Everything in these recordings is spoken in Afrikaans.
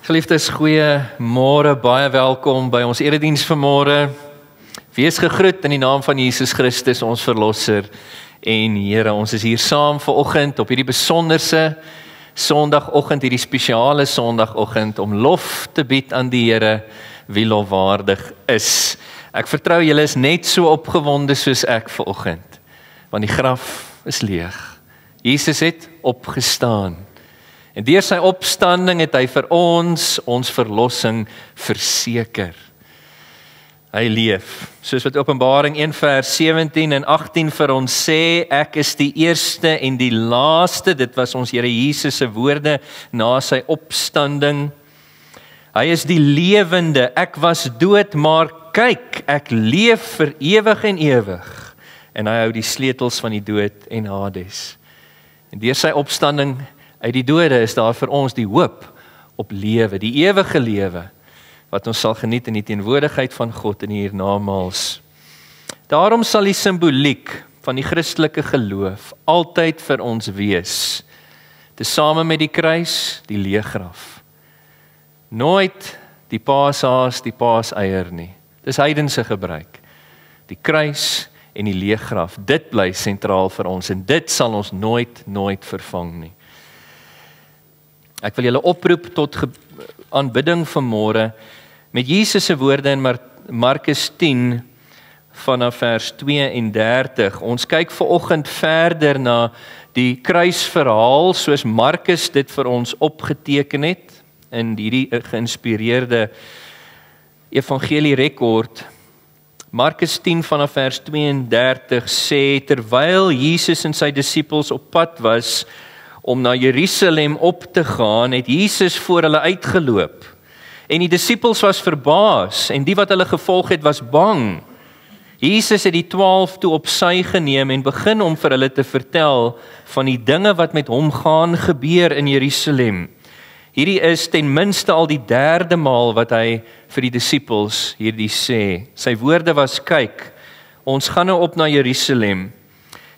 Geliefdes, goeiemôre, baie welkom by ons erediens vanmôre. Wees gegroet in die naam van Jesus Christus, ons verlosser en Here. Ons is hier saam vanoggend op hierdie besonderse Sondagoggend, hierdie spesiale Sondagoggend om lof te bied aan die Here wie lofwaardig is. Ek vertrou julle is net so opgewonde soos ek vanoggend, want die graf is leeg. Jesus het opgestaan. En deur sy opstanding het hy vir ons verlossing verseker. Hy leef, soos wat Openbaring 1 vers 17 en 18 vir ons sê, ek is die eerste en die laaste. Dit was ons Here Jesus se woorde na sy opstanding. Hy is die lewende, ek was dood, maar kyk, ek leef vir ewig en ewig. En hy hou die sleutels van die dood en Hades. En deur sy opstanding uit die dode is daar vir ons die hoop op lewe, die ewige lewe, wat ons sal geniet in die teenwoordigheid van God in die hiernamaals. Daarom sal die simboliek van die Christelike geloof altyd vir ons wees, tesame met die kruis, die leë graf. Nooit die paashaas, die paaseier nie. Dis heidense gebruik. Die kruis en die leë graf, dit bly sentraal vir ons en dit sal ons nooit vervang nie. Ek wil julle oproep tot aanbidding vanmôre met Jesus se woorde in Markus 10 vanaf vers 32. Ons kyk vanoggend verder na die kruisverhaal soos Markus dit vir ons opgeteken het in hierdie geïnspireerde evangelie rekord. Markus 10 vanaf vers 32 sê, terwyl Jesus en sy disippels op pad was om na Jerusalem op te gaan, het Jesus voor hulle uitgeloop. En die disippels was verbaas, en die wat hulle gevolg het was bang. Jesus het die 12 toe op sy geneem en begin om vir hulle te vertel van die dinge wat met hom gaan gebeur in Jerusalem. Hierdie is ten minste al die 3de maal wat hy vir die disippels hierdie sê. Sy woorde was, kyk, ons gaan nou op na Jerusalem.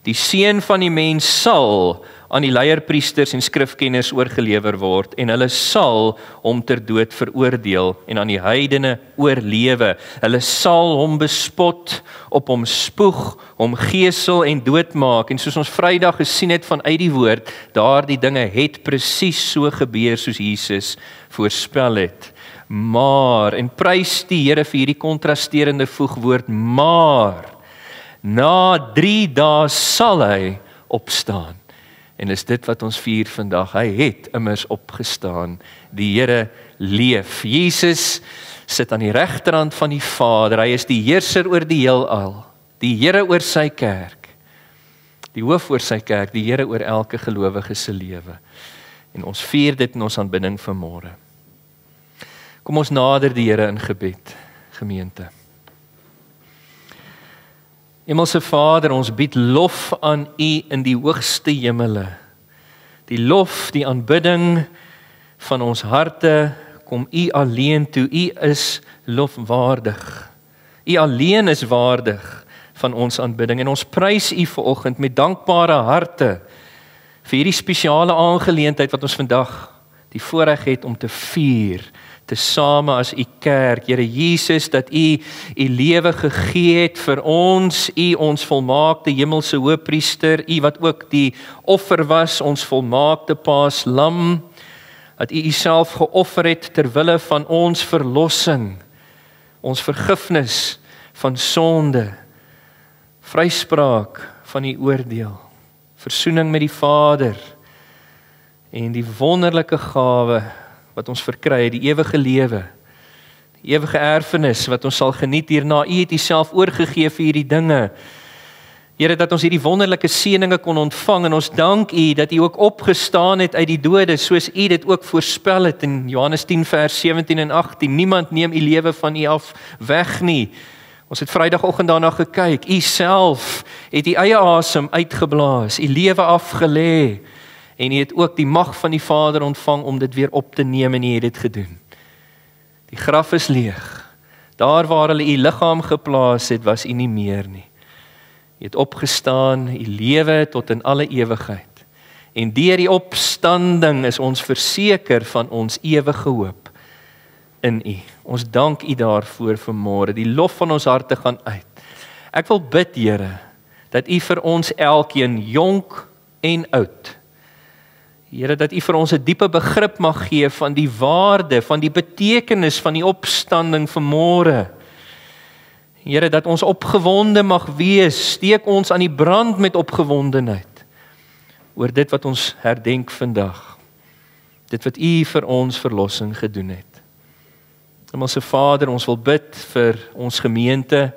Die seun van die mens sal aan die leierpriesters en skrifkenners oorgelewer word, en hulle sal hom ter dood veroordeel en aan die heidene oorlewe. Hulle sal hom bespot, op hom spoeg, hom gesel en doodmaak. En soos ons Vrydag gesien het vanuit die woord, daardie dinge het presies so gebeur soos Jesus voorspel het. Maar, en prys die Here vir hierdie kontrasterende voegwoord, maar, na 3 dae sal hy opstaan. En is dit wat ons vier vandag. Hy het immers opgestaan. Die Here leef. Jesus sit aan die regterhand van die Vader. Hy is die heerser oor die heelal. Die Here oor sy kerk. Die hoof oor sy kerk. Die Here oor elke gelowige se lewe. En ons vier dit in ons aanbidding vanmôre. Kom ons nader die Here in gebed, gemeente. Hemelse Vader, ons bied lof aan U in die hoogste hemele. Die lof, die aanbidding van ons harte, kom U alleen toe. U is lofwaardig. U alleen is waardig van ons aanbidding. En ons prys U vanoggend met dankbare harte vir hierdie spesiale aangeleentheid wat ons vandag die voorreg het om te vier, tesame as U kerk, Here Jesus, dat U lewe gegee het vir ons, U ons volmaakte hemelse hoëpriester, U wat ook die offer was, ons volmaakte paaslam, dat U Uself geoffer het ter wille van ons verlossing, ons vergifnis van sonde, vryspraak van die oordeel, versoening met die Vader, en die wonderlike gawe wat ons verkry, die ewige lewe, die ewige erfenis wat ons sal geniet hierna. U het Uself oorgegee vir hierdie dinge. Here, dat ons hierdie wonderlike seëninge kon ontvang, en ons dank U dat U ook opgestaan het uit die dode, soos U dit ook voorspel het in Johannes 10 vers 17 en 18. Niemand neem U lewe van U af weg nie. Ons het Vrydagoggend daarna gekyk. U self het U eie asem uitgeblaas, U lewe afgelê. En U het ook die mag van die Vader ontvang om dit weer op te neem, en U het dit gedoen. Die graf is leeg. Daar waar hulle U liggaam geplaas het, was U nie meer nie. U het opgestaan, U lewe tot in alle ewigheid. En deur die opstanding is ons verseker van ons ewige hoop in U. Ons dank U daarvoor vanmôre. Die lof van ons harte gaan uit. Ek wil bid, Here, dat U vir ons elkeen, jonk en oud, Here, dat U vir ons 'n diepe begrip mag gee van die waarde, van die betekenis van die opstanding vanmôre. Here, dat ons opgewonde mag wees, steek ons aan die brand met opgewondenheid oor dit wat ons herdenk vandag. Dit wat U vir ons verlossing gedoen het. Hemelse Vader, ons wil bid vir ons gemeente,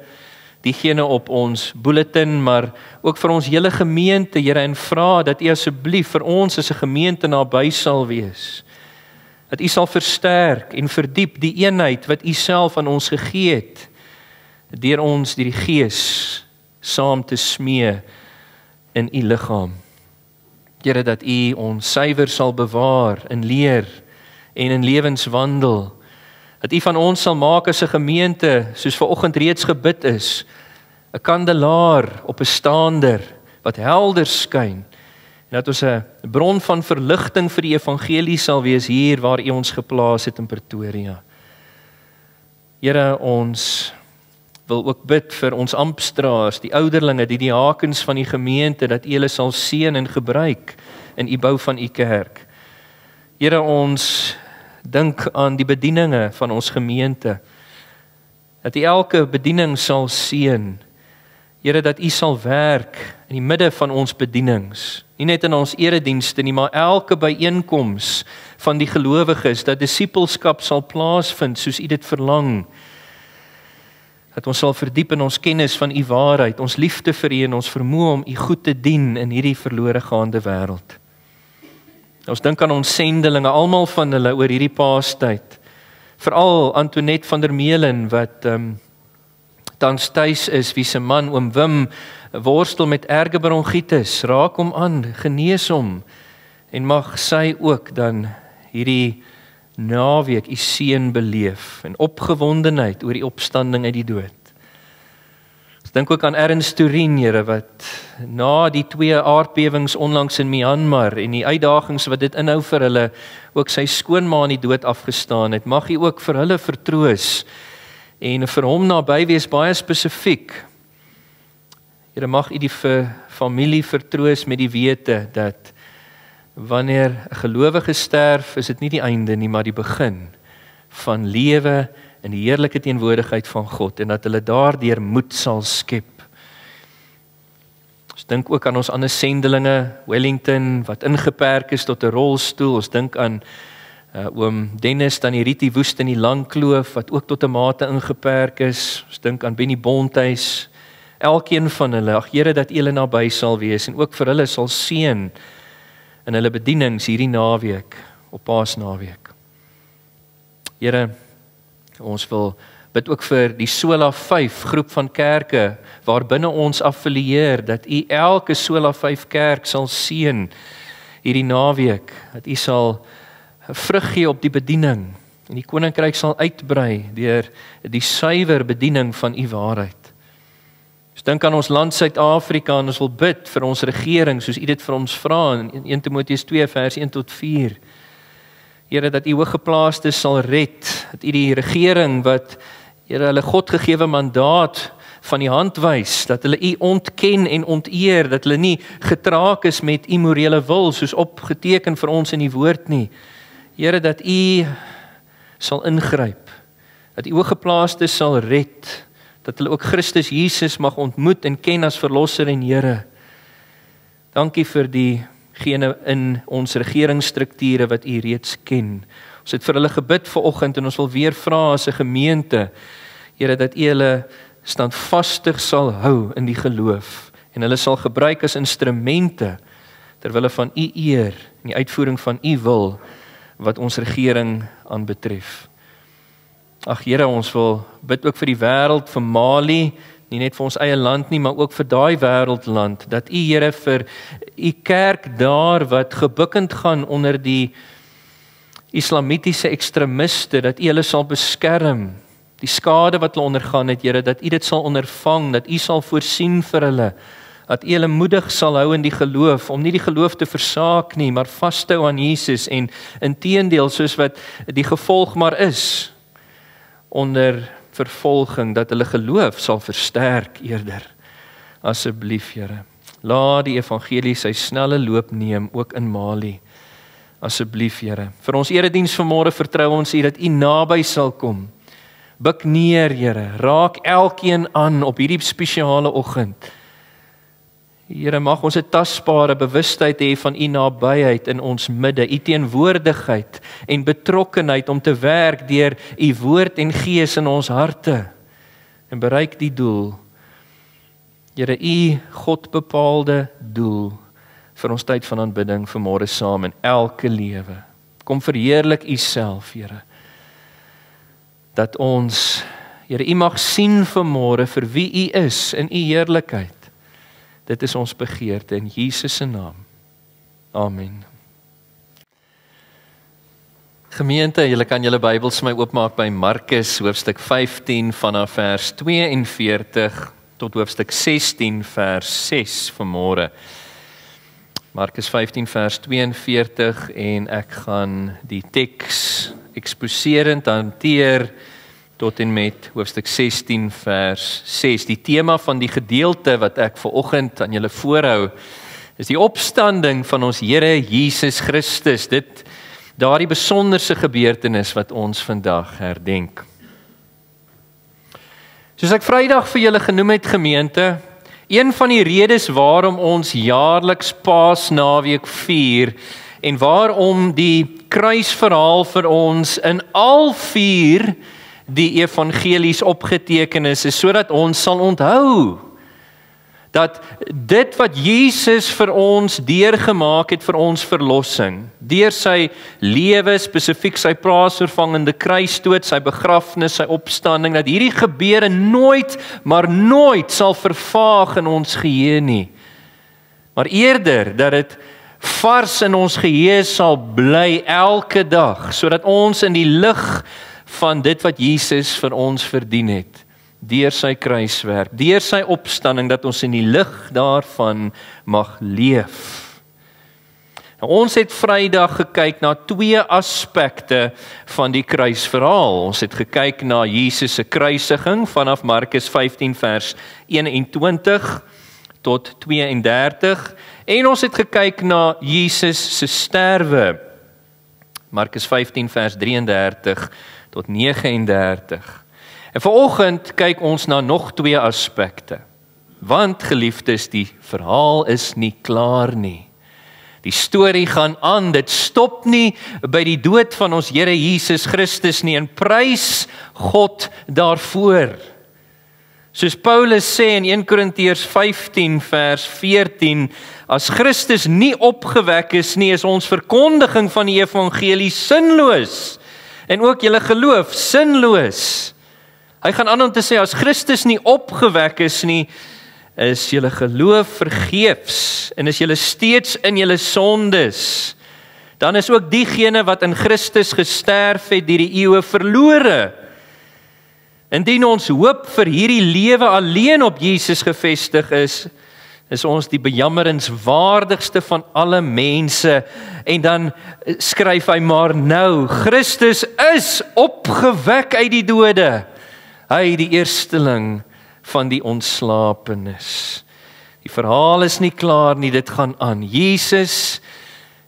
diegene op ons bulletin, maar ook vir ons hele gemeente, Here, en vra dat U asseblief vir ons as 'n gemeente naby sal wees. Dat U sal versterk en verdiep die eenheid wat U self aan ons gegee het, deur ons deur die Gees saam te smee in U liggaam. Here, dat U ons suiwer sal bewaar in leer en in lewenswandel. Dat U van ons sal maak as 'n gemeente, soos vanoggend reeds gebid is, 'n kandelaar op 'n staander wat helder skyn, en dat ons 'n bron van verligting vir die evangelie sal wees hier waar U ons geplaas het in Pretoria. Here, ons wil ook bid vir ons amptdraers, die ouderlinge, die diakens van die gemeente, dat U hulle sal seën en gebruik in die bou van U kerk. Here, ons dink aan die bedieninge van ons gemeente, dat U elke bediening sal seën. Here, dat U sal werk in die midde van ons bedienings, nie net in ons eredienste nie, maar elke byeenkoms van die gelowiges, dat disippelskap sal plaasvind soos U dit verlang. Dat ons sal verdiep in ons kennis van U waarheid, ons liefde vir U en ons vermoë om U goed te dien in hierdie verlore gaande wêreld. Ons dink aan ons sendelinge, almal van hulle oor hierdie Paastyd. Veral Antoinette van der Meulen wat tans tuis is, wie se man oom Wim worstel met erge bronchitis. Raak hom aan, genees hom en mag sy ook dan hierdie naweek U seën beleef en opgewondenheid oor die opstanding uit die dood. Ons dink ook aan Ernst Turin, Here, wat na die 2 aardbewings onlangs in Myanmar en die uitdagings wat dit inhou vir hulle, ook sy skoonma in die dood afgestaan het. Mag U ook vir hulle vertroos en vir hom naby wees baie spesifiek. Here, mag U die familie vertroos met die wete dat wanneer 'n gelowige sterf, is dit nie die einde nie, maar die begin van lewe in die heerlike teenwoordigheid van God, en dat hulle daardeur moed sal skep. Ons dink ook aan ons ander sendelinge, Wellington, wat ingeperk is tot 'n rolstoel. Ons dink aan oom Dennis, dan die Rietie Woest in die Langkloof, wat ook tot 'n mate ingeperk is. Ons dink aan Benny Bonthuis, elkeen van hulle. Ag Here, dat U hulle naby sal wees, en ook vir hulle sal seën in hulle bedienings hierdie naweek, op Paasnaweek. Here, ons wil bid ook vir die Sola 5 groep van kerke, waarbinne ons affilieer, dat U elke Sola 5 kerk sal seën hierdie naweek, dat U sal vrug gee op die bediening, en die koninkryk sal uitbrei deur die suiwer bediening van U waarheid. Ons dink aan ons land Suid-Afrika, en ons wil bid vir ons regering, soos U dit vir ons vra in 1 Timoteus 2 vers 1 tot 4. Here, dat U hooggeplaastes sal red, dat U die regering wat, Here, hulle Godgegewe mandaat van die hand wys, dat hulle U ontken en onteer, dat hulle nie getraak is met immorele wil, soos opgeteken vir ons in die woord nie. Here, dat U sal ingryp, dat U hooggeplaastes sal red, dat hulle ook Christus Jesus mag ontmoet en ken as verlosser en Here. Dankie vir diegene in ons regeringsstrukture wat U reeds ken. Ons het vir hulle gebid vanoggend, en ons wil weer vra as 'n gemeente, Here, dat U hulle standvastig sal hou in die geloof, en hulle sal gebruik as instrumente ter wille van U eer en die uitvoering van U wil wat ons regering aanbetref. Ag Here, ons wil bid ook vir die wêreld, vir Mali, nie net vir ons eie land nie, maar ook vir daai wêreldland, dat U, Here, vir U kerk daar wat gebukkend gaan onder die islamitiese ekstremiste, dat U hulle sal beskerm, die skade wat hulle ondergaan het, Here, dat U dit sal ondervang, dat U sal voorsien vir hulle, dat U hulle moedig sal hou in die geloof, om nie die geloof te versaak nie, maar vas te hou aan Jesus, en inteendeel, soos wat die gevolg maar is, onder vervolging, dat hulle geloof sal versterk eerder. Asseblief, Here, laat die evangelie sy snelle loop neem, ook in Mali. Asseblief, Here, vir ons erediens vanmôre vertrou ons U dat U naby sal kom. Buk neer, Here, raak elkeen aan op hierdie spesiale oggend. Here, mag ons 'n tasbare bewustheid hê van U nabyheid in ons midde, U teenwoordigheid en betrokkenheid om te werk deur U woord en gees in ons harte en bereik die doel. Here, U God bepaalde doel vir ons tyd van aanbidding vanmôre saam in elke lewe. Kom verheerlik U self, Here. Dat ons, Here, U mag sien vanmôre vir wie U is in U heerlikheid. Dit is ons begeerte in Jesus se naam. Amen. Gemeente, julle kan julle Bybels vir my oopmaak by Markus hoofstuk 15 vanaf vers 42 tot hoofstuk 16 vers 6 vanmôre. Markus 15 vers 42 en ek gaan die teks eksposerend hanteer tot en met hoofstuk 16 vers 6. Die tema van die gedeelte wat ek vanoggend aan julle voorhou, is die opstanding van ons Here Jesus Christus. Dit daardie besonderse gebeurtenis wat ons vandag herdenk. Soos ek Vrydag vir julle genoem het, gemeente, een van die redes waarom ons jaarliks Paasnaweek vier en waarom die kruisverhaal vir ons in al 4 die evangelies opgeteken is sodat ons sal onthou dat dit wat Jesus vir ons deurgemaak het vir ons verlossing, deur sy lewe, spesifiek sy plaasvervangende kruisdood, sy begrafnis, sy opstanding, dat hierdie gebeure nooit, maar nooit sal vervaag in ons geheue nie, maar eerder dat dit vars in ons geheue sal bly elke dag, sodat ons in die lig van dit wat Jesus vir ons verdien het, deur sy kruiswerk, deur sy opstanding, dat ons in die lig daarvan mag leef. Nou, ons het Vrydag gekyk na 2 aspekte van die kruisverhaal. Ons het gekyk na Jesus se kruisiging vanaf Markus 15 vers 21 tot 32 en ons het gekyk na Jesus se sterwe. Markus 15 vers 33 tot 39. En vanoggend kyk ons na nog 2 aspekte. Want geliefdes, die verhaal is nie klaar nie. Die storie gaan aan, dit stop nie by die dood van ons Here Jesus Christus nie, en prys God daarvoor. Soos Paulus sê in 1 Korintiërs 15 vers 14, as Christus nie opgewek is nie, is ons verkondiging van die evangelie sinloos, en ook julle geloof sinloos. Hy gaan aan om te sê, as Christus nie opgewek is nie, is julle geloof vergeefs, en is julle steeds in julle sondes, dan is ook diegene wat in Christus gesterf het deur die eeue verlore. Indien ons hoop vir hierdie lewe alleen op Jesus gevestig is ons die bejammerenswaardigste van alle mense. En dan skryf hy maar nou, Christus is opgewek uit die dode. Hy die eersteling van die ontslapenis. Die verhaal is nie klaar nie, dit gaan aan. Jesus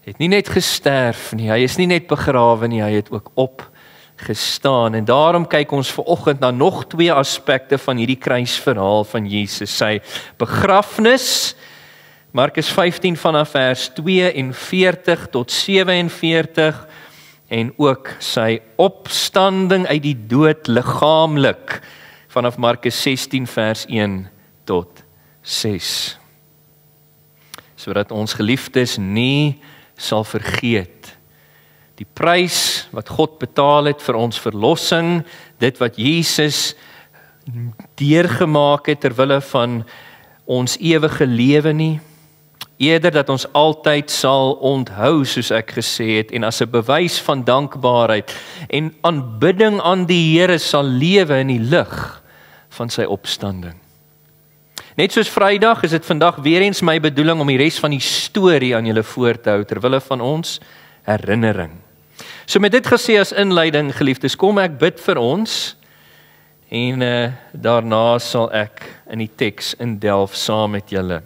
het nie net gesterf nie, hy is nie net begrawe nie, hy het ook opgestaan. En daarom kyk ons vanoggend na nog 2 aspekte van hierdie kruisverhaal van Jesus. Sy begrafnis, Markus 15 vanaf vers 42 tot 47, en ook sy opstanding uit die dood liggaamlik, vanaf Markus 16 vers 1 tot 6. Sodat ons geliefdes nie sal vergeet die prys wat God betaal het vir ons verlossing, dit wat Jesus deurgemaak het ter wille van ons ewige lewe nie, eerder dat ons altyd sal onthou, soos ek gesê het, en as 'n bewys van dankbaarheid en aanbidding aan die Here sal lewe in die lig van sy opstanding. Net soos Vrydag is dit vandag weer eens my bedoeling om die res van die storie aan julle voor te hou ter wille van ons herinnering. So met dit gesê as inleiding, geliefdes, kom ek bid vir ons En daarna sal ek in die teks indelf saam met julle.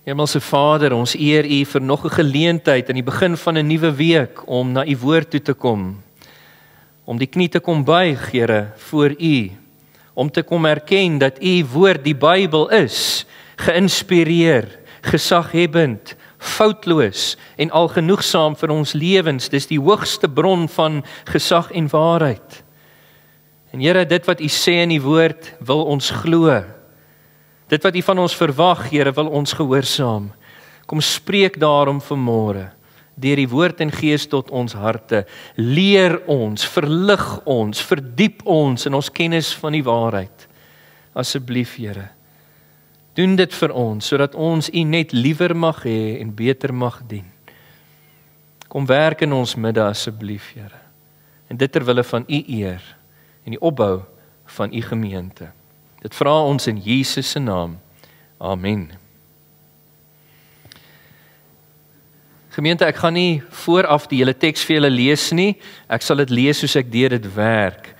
Hemelse Vader, ons eer U vir nog 'n geleentheid aan die begin van 'n nuwe week om na U woord toe te kom. Om die knie te kom buig, Here, voor U. Om te kom erken dat U woord, die Bybel is, geïnspireer, gesaghebbend, foutloos en algenoegsaam vir ons lewens. Dis die hoogste bron van gesag en waarheid. En Here, dit wat U sê in die woord, wil ons glo. Dit wat U van ons verwag, Here, wil ons gehoorsaam. Kom spreek daarom vanmôre, deur die woord en gees tot ons harte. Leer ons, verlig ons, verdiep ons in ons kennis van die waarheid. Asseblief, Here, doen dit vir ons, sodat ons U net liewer mag hê en beter mag dien. Kom werk in ons midde asseblief, Here. En dit ter wille van U eer en die opbou van U gemeente. Dit vra ons in Jesus se naam. Amen. Gemeente, ek gaan nie vooraf die hele teks vir julle lees nie. Ek sal dit lees soos ek deur dit werk.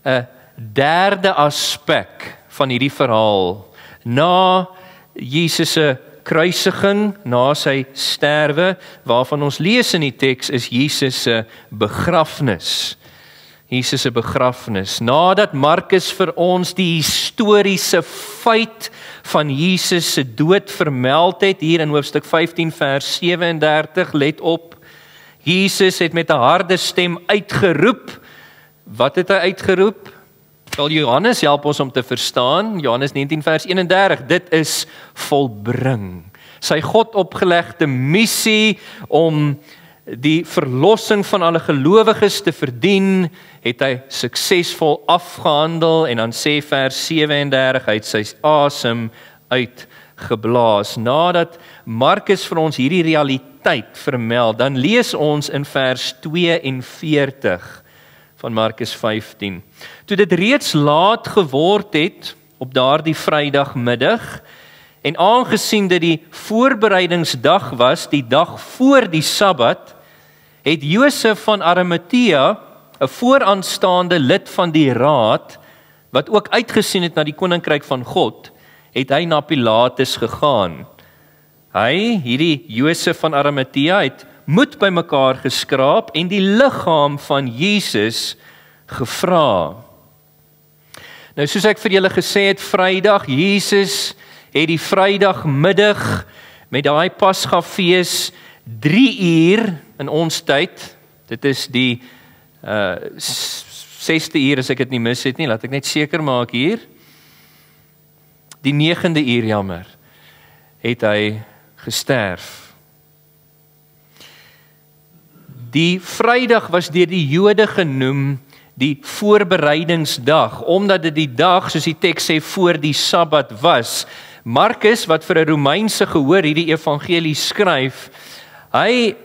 'n derde aspek van hierdie verhaal. Na Jesus se kruisiging, na sy sterwe, waarvan ons lees in die teks, is Jesus se begrafnis. Jesus se begrafnis. Nadat Markus vir ons die historiese feit van Jesus se dood vermeld het, hier in hoofstuk 15 vers 37, let op, Jesus het met 'n harde stem uitgeroep. Wat het hy uitgeroep? Sal Johannes help ons om te verstaan, Johannes 19 vers 31, dit is volbring. Sy God opgelegde missie om die verlossing van alle gelowiges te verdien, het hy suksesvol afgehandel, en dan sê vers 37, hy het sy asem uitgeblaas. Nadat Markus vir ons hierdie realiteit vermeld, dan lees ons in vers 42 van Markus 15. Toe dit reeds laat geword het, op daardie Vrydagmiddag, en aangesien dit die voorbereidingsdag was, die dag voor die Sabbat, het Josef van Arimatea, 'n vooraanstaande lid van die raad, wat ook uitgesien het na die koninkryk van God, het hy na Pilatus gegaan. Hierdie Josef van Arimatea, het moed bymekaar geskraap en die liggaam van Jesus gevra. Nou, soos ek vir julle gesê het, Vrydag, Jesus het die Vrydagmiddag met daai Pasgafees 3 uur in ons tyd, dit is die 6de uur as ek dit nie mis het nie, laat ek net seker maak hier, die 9de uur, jammer, het hy gesterf. Die Vrydag was deur die Jode genoem die voorbereidingsdag, omdat dit die dag, soos die teks sê, voor die Sabbat was. Markus, wat vir 'n Romeinse gehoor hierdie evangelie skryf, hy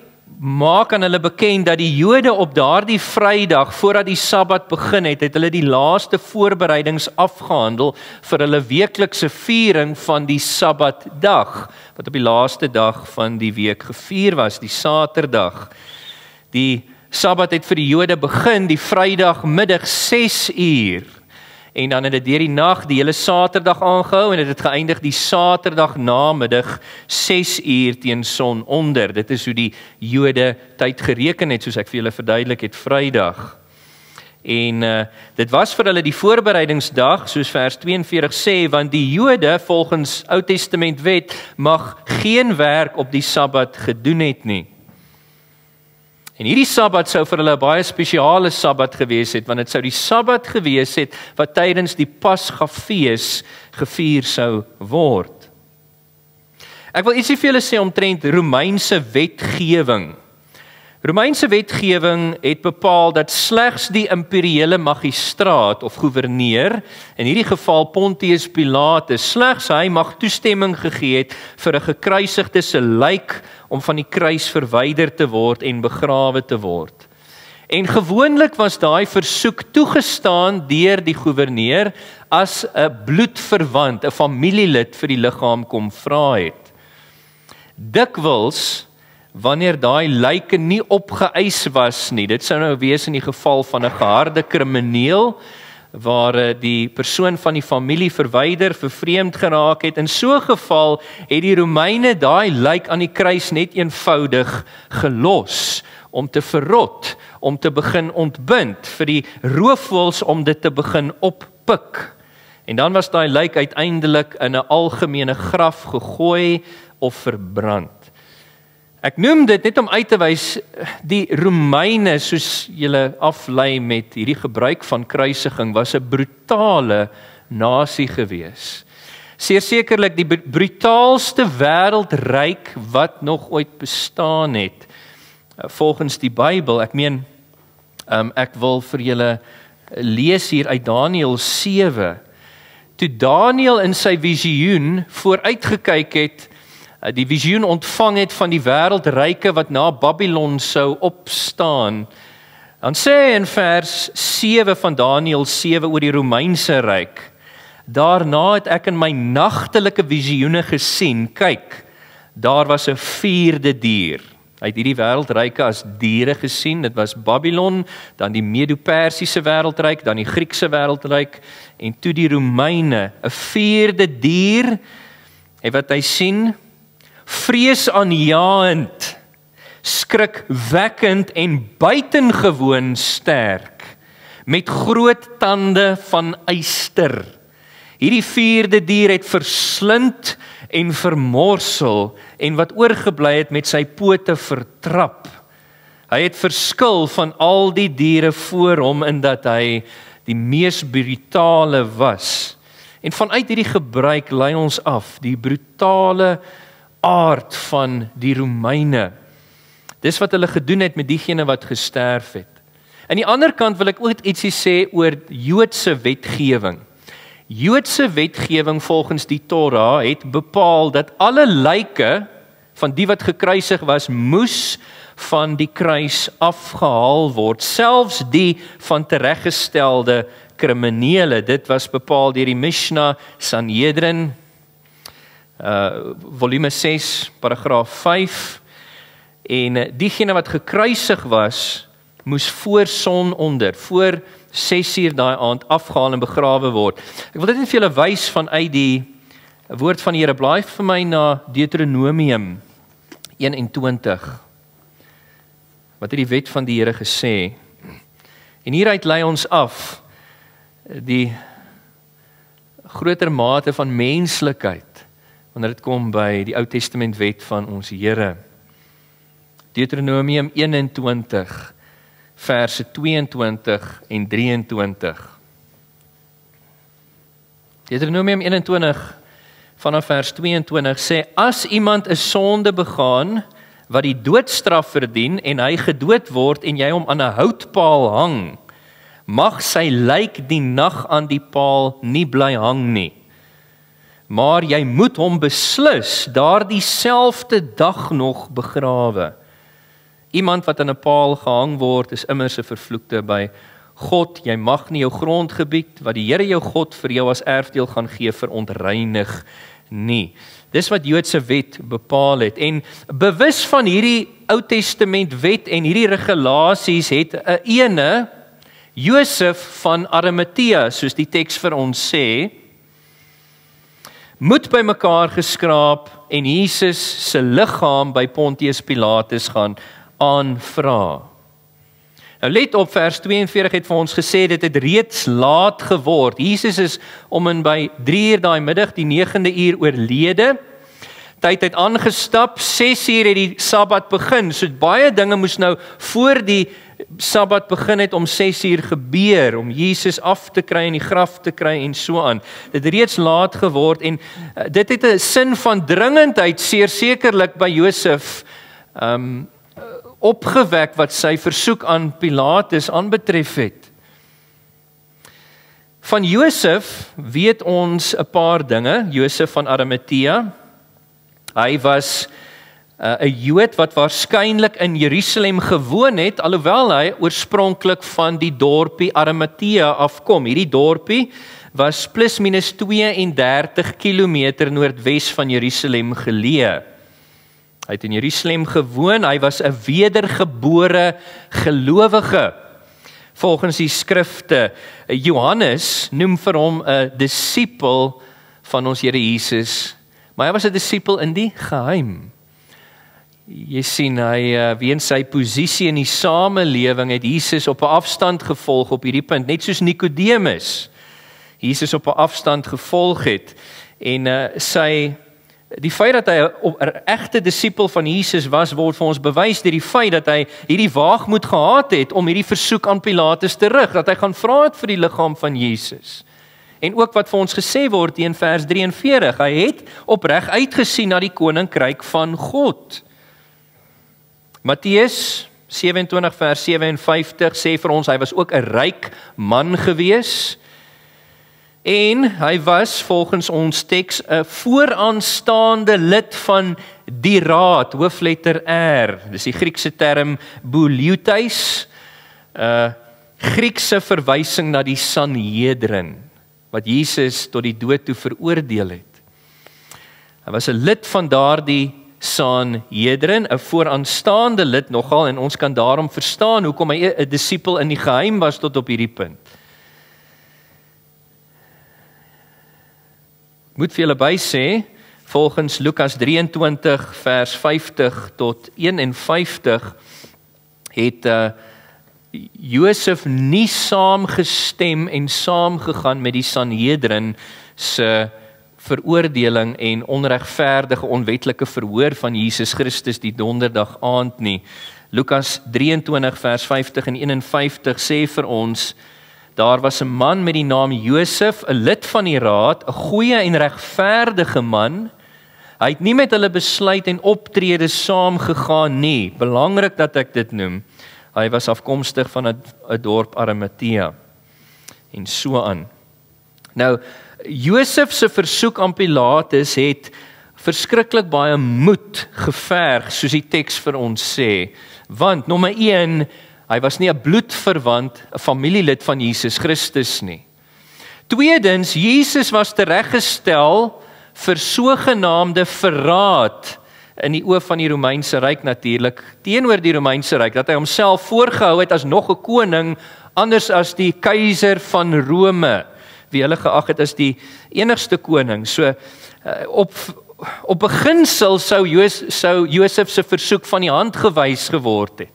maak aan hulle bekend dat die Jode op daardie Vrydag, voordat die Sabbat begin het hulle die laaste voorbereidings afgehandel vir hulle weeklikse viering van die Sabbatdag, wat op die laaste dag van die week gevier was, die Saterdag. Die Sabbat het vir die Jode begin die Vrydagmiddag 6 uur, en dan het dit deur die nag die hele Saterdag aangehou, en het geëindig die Saterdag namiddag 6 uur teen sononder. Dit is hoe die Jode tyd gereken het, soos ek vir julle verduidelik het, Vrydag. En dit was vir hulle die voorbereidingsdag, soos vers 42 sê, want die Jode volgens Ou Testament wet mag geen werk op die Sabbat gedoen het nie. En hierdie Sabbat sou vir hulle 'n baie spesiale Sabbat gewees het, want dit sou die Sabbat gewees het wat tydens die Pasgafees gevier sou word. Ek wil ietsie vir julle sê omtrent Romeinse wetgewing. Romeinse wetgewing het bepaal dat slegs die imperiële magistraat of goewerneur, in hierdie geval Pontius Pilatus, slegs hy mag toestemming gegee het vir 'n gekruisigde se lijk om van die kruis verwyder te word en begrawe te word. En gewoonlik was daai versoek toegestaan deur die goewerneur as 'n bloedverwant, 'n familielid vir die liggaam kom vra het. Dikwels wanneer daai lyke nie opgeëis was nie. Dit sou nou wees in die geval van 'n geharde krimineel, waar die persoon van die familie verwyder, vervreemd geraak het. In so 'n geval het die Romeine daai lijk aan die kruis net eenvoudig gelos, om te verrot, om te begin ontbind, vir die roofvoëls om dit te begin oppik. En dan was daai lijk uiteindelik in 'n algemene graf gegooi of verbrand. Ek noem dit net om uit te wys, die Romeine, soos julle aflei met hierdie gebruik van kruisiging, was 'n brutale nasie gewees. Sekerlik die brutaalste wêreldryk wat nog ooit bestaan het, volgens die Bybel. Ek meen, ek wil vir julle lees hier uit Daniël 7. Toe Daniël in sy visioen vooruitgekyk het, die visioen ontvang het van die wêreldryke wat na Babylon sou opstaan, dan sê hy in vers 7 van Daniël 7 oor die Romeinse ryk: Daarna het ek in my nagtelike visioene gesien, kyk, daar was 'n vierde dier. Hy het hierdie wêreldryke as diere gesien. Dit was Babylon, dan die Medo-Persiese wêreldryk, dan die Griekse wêreldryk en toe die Romeine, 'n vierde dier. En wat hy sien, vreesaanjaend, skrikwekkend en buitengewoon sterk, met groot tande van yster. Hierdie vierde dier het verslind en vermorsel en wat oorgebly het met sy pote vertrap. Hy het verskil van al die diere voor hom in dat hy die mees brutale was. En vanuit hierdie gebruik lei ons af die brutale aard van die Romeine. Dis wat hulle gedoen het met diegene wat gesterf het. Aan die ander kant wil ek ook ietsie sê oor Joodse wetgewing. Joodse wetgewing volgens die Torah het bepaal dat alle lyke van die wat gekruisig was, moes van die kruis afgehaal word, selfs die van tereggestelde kriminele. Dit was bepaal deur die Mishnah Sanhedrin, volume 6, paragraaf 5, en diegene wat gekruisig was, moes voor sononder, voor 6:00 daai aand afgehaal en begrawe word. Ek wil dit net vir julle wys vanuit die woord van die Here. Blaai vir my na Deuteronomium 21. Wat het die wet van die Here gesê? En hieruit lei ons af die groter mate van menslikheid wanneer dit kom by die Ou Testament wet van ons Here. Deuteronomium 21 verse 22 en 23. Deuteronomium 21 vanaf vers 22 sê: As iemand 'n sonde begaan wat die doodstraf verdien en hy gedood word en jy hom aan 'n houtpaal hang, mag sy lijk die nag aan die paal nie bly hang nie. Maar jy moet hom beslis daardie selfde dag nog begrawe. Iemand wat aan 'n paal gehang word, is immers 'n vervloekte by God. Jy mag nie jou grondgebied, wat die Here jou God vir jou as erfdeel gaan gee, verontreinig nie. Dis wat Joodse wet bepaal het. En bewus van hierdie Ou Testament wet en hierdie regulasies het 'n ene, Josef van Arimatea, soos die teks vir ons sê, moed by mekaar geskraap en Jesus se liggaam by Pontius Pilatus gaan aanvra. Nou let op, vers 42 het vir ons gesê, dit het reeds laat geword. Jesus is om en by 3:00 daai middag, die 9de uur oorlede. Tyd het aangestap, 6:00 het die Sabbat begin. So baie dinge moes nou voor die Sabbat begin het om 6:00 gebeur, om Jesus af te kry en die graf te kry en so aan. Dit het reeds laat geword en dit het 'n sin van dringendheid sekerlik by Josef opgewek wat sy versoek aan Pilatus aanbetref het. Van Josef weet ons 'n paar dinge. Josef van Arimatea, hy was 'n Jood wat waarskynlik in Jerusalem gewoon het, alhoewel hy oorspronklik van die dorpie Arimatea afkom. Hierdie dorpie was plus minus 32 kilometer noordwes van Jerusalem geleë. Hy het in Jerusalem gewoon, hy was 'n wedergebore gelowige. Volgens die skrifte, Johannes noem vir hom 'n disipel van ons Here Jesus, maar hy was 'n disipel in die geheim. Jy sien, hy weens sy posisie in die samelewing het Jesus op 'n afstand gevolg op hierdie punt, net soos Nikodemus Jesus op 'n afstand gevolg het. En die feit dat hy 'n egte disipel van Jesus was, word vir ons bewys deur die feit dat hy hierdie waagmoed gehad het om hierdie versoek aan Pilatus te rig, dat hy gaan vra het vir die liggaam van Jesus. En ook wat vir ons gesê word in vers 43, hy het opreg uitgesien na die koninkryk van God. Matteus 27 vers 57 sê vir ons, hy was ook 'n ryk man gewees, en hy was volgens ons teks 'n vooraanstaande lid van die raad, hoofletter R. Dis die Griekse term bouleuteis, Griekse verwysing na die Sanhedrin, wat Jesus tot die dood toe veroordeel het. Hy was 'n lid van daardie Sanhedrin, 'n vooraanstaande lid nogal, en ons kan daarom verstaan hoekom hy 'n disipel in die geheim was tot op hierdie punt. Ek moet vir julle bysê, volgens Lukas 23 vers 50 tot 51 het Josef nie saamgestem en saamgegaan met die Sanhedrin se veroordeling en onregverdige onwetlike verhoor van Jesus Christus die donderdag aand nie. Lukas 23 vers 50 en 51 sê vir ons, daar was 'n man met die naam Josef, 'n lid van die raad, 'n goeie en regverdige man. Hy het nie met hulle besluit en optrede saamgegaan nie. Belangrik dat ek dit noem. Hy was afkomstig van 'n dorp Arimatea en so aan. Nou, Josef se versoek aan Pilatus het verskriklik baie moed geverg, soos die teks vir ons sê. Want nommer 1, hy was nie 'n bloedverwant, 'n familielid van Jesus Christus nie. Tweedens, Jesus was tereggestel vir sogenaamde verraad in die oë van die Romeinse ryk natuurlik, teenoor die Romeinse ryk, dat hy homself voorgehou het as nog 'n koning, anders as die keiser van Rome, wie hulle geag het as die enigste koning. So op beginsel sou Josef se versoek van die hand gewys geword het.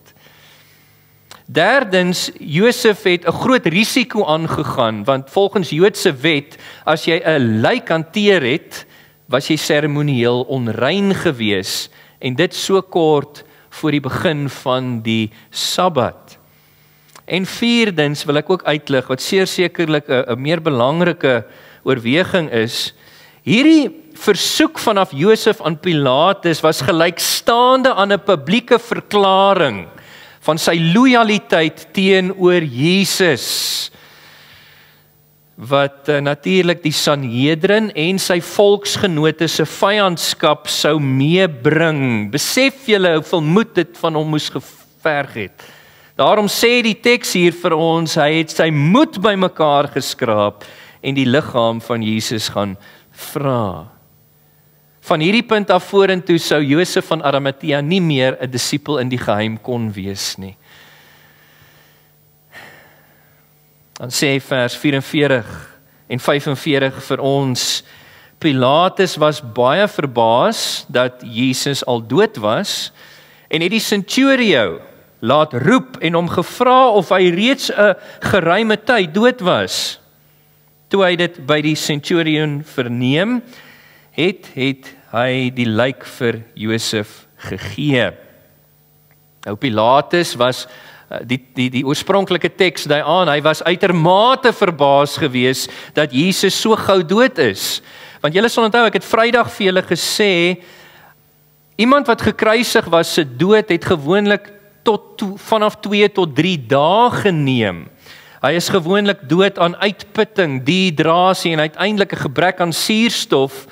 Derdens, Josef het 'n groot risiko aangegaan, want volgens Joodse wet, as jy 'n lijk hanteer het, was jy seremonieel onrein gewees, en dit so kort voor die begin van die Sabbat. En vierdens wil ek ook uitlig, wat sekerlik 'n meer belangrike oorweging is, hierdie versoek vanaf Josef aan Pilatus was gelykstaande aan 'n publieke verklaring van sy lojaliteit teenoor Jesus, wat natuurlik die Sanhedrin en sy volksgenote se vyandskap sou meebring. Besef julle hoeveel moed dit van hom moes geverg het. Daarom sê die teks hier vir ons, hy het sy moed bymekaar geskraap en die liggaam van Jesus gaan vra. Van hierdie punt af vorentoe sou Josef van Arimatea nie meer 'n disipel in die geheim kon wees nie. Dan sê vers 44 en 45 vir ons, Pilatus was baie verbaas dat Jesus al dood was, en het die centurio laat roep en hom gevra of hy reeds 'n geruime tyd dood was. Toe hy dit by die centurion verneem, het hy die lijk vir Josef gegee. Nou Pilatus was die oorspronklike teks dui aan, hy was uitermate verbaas gewees dat Jesus so gou dood is. Want julle sal onthou, ek het Vrydag vir julle gesê, iemand wat gekruisig was se dood het gewoonlik vanaf 2 tot 3 dae geneem. Hy is gewoonlik dood aan uitputting, dehydrasie en uiteindelik 'n gebrek aan suurstof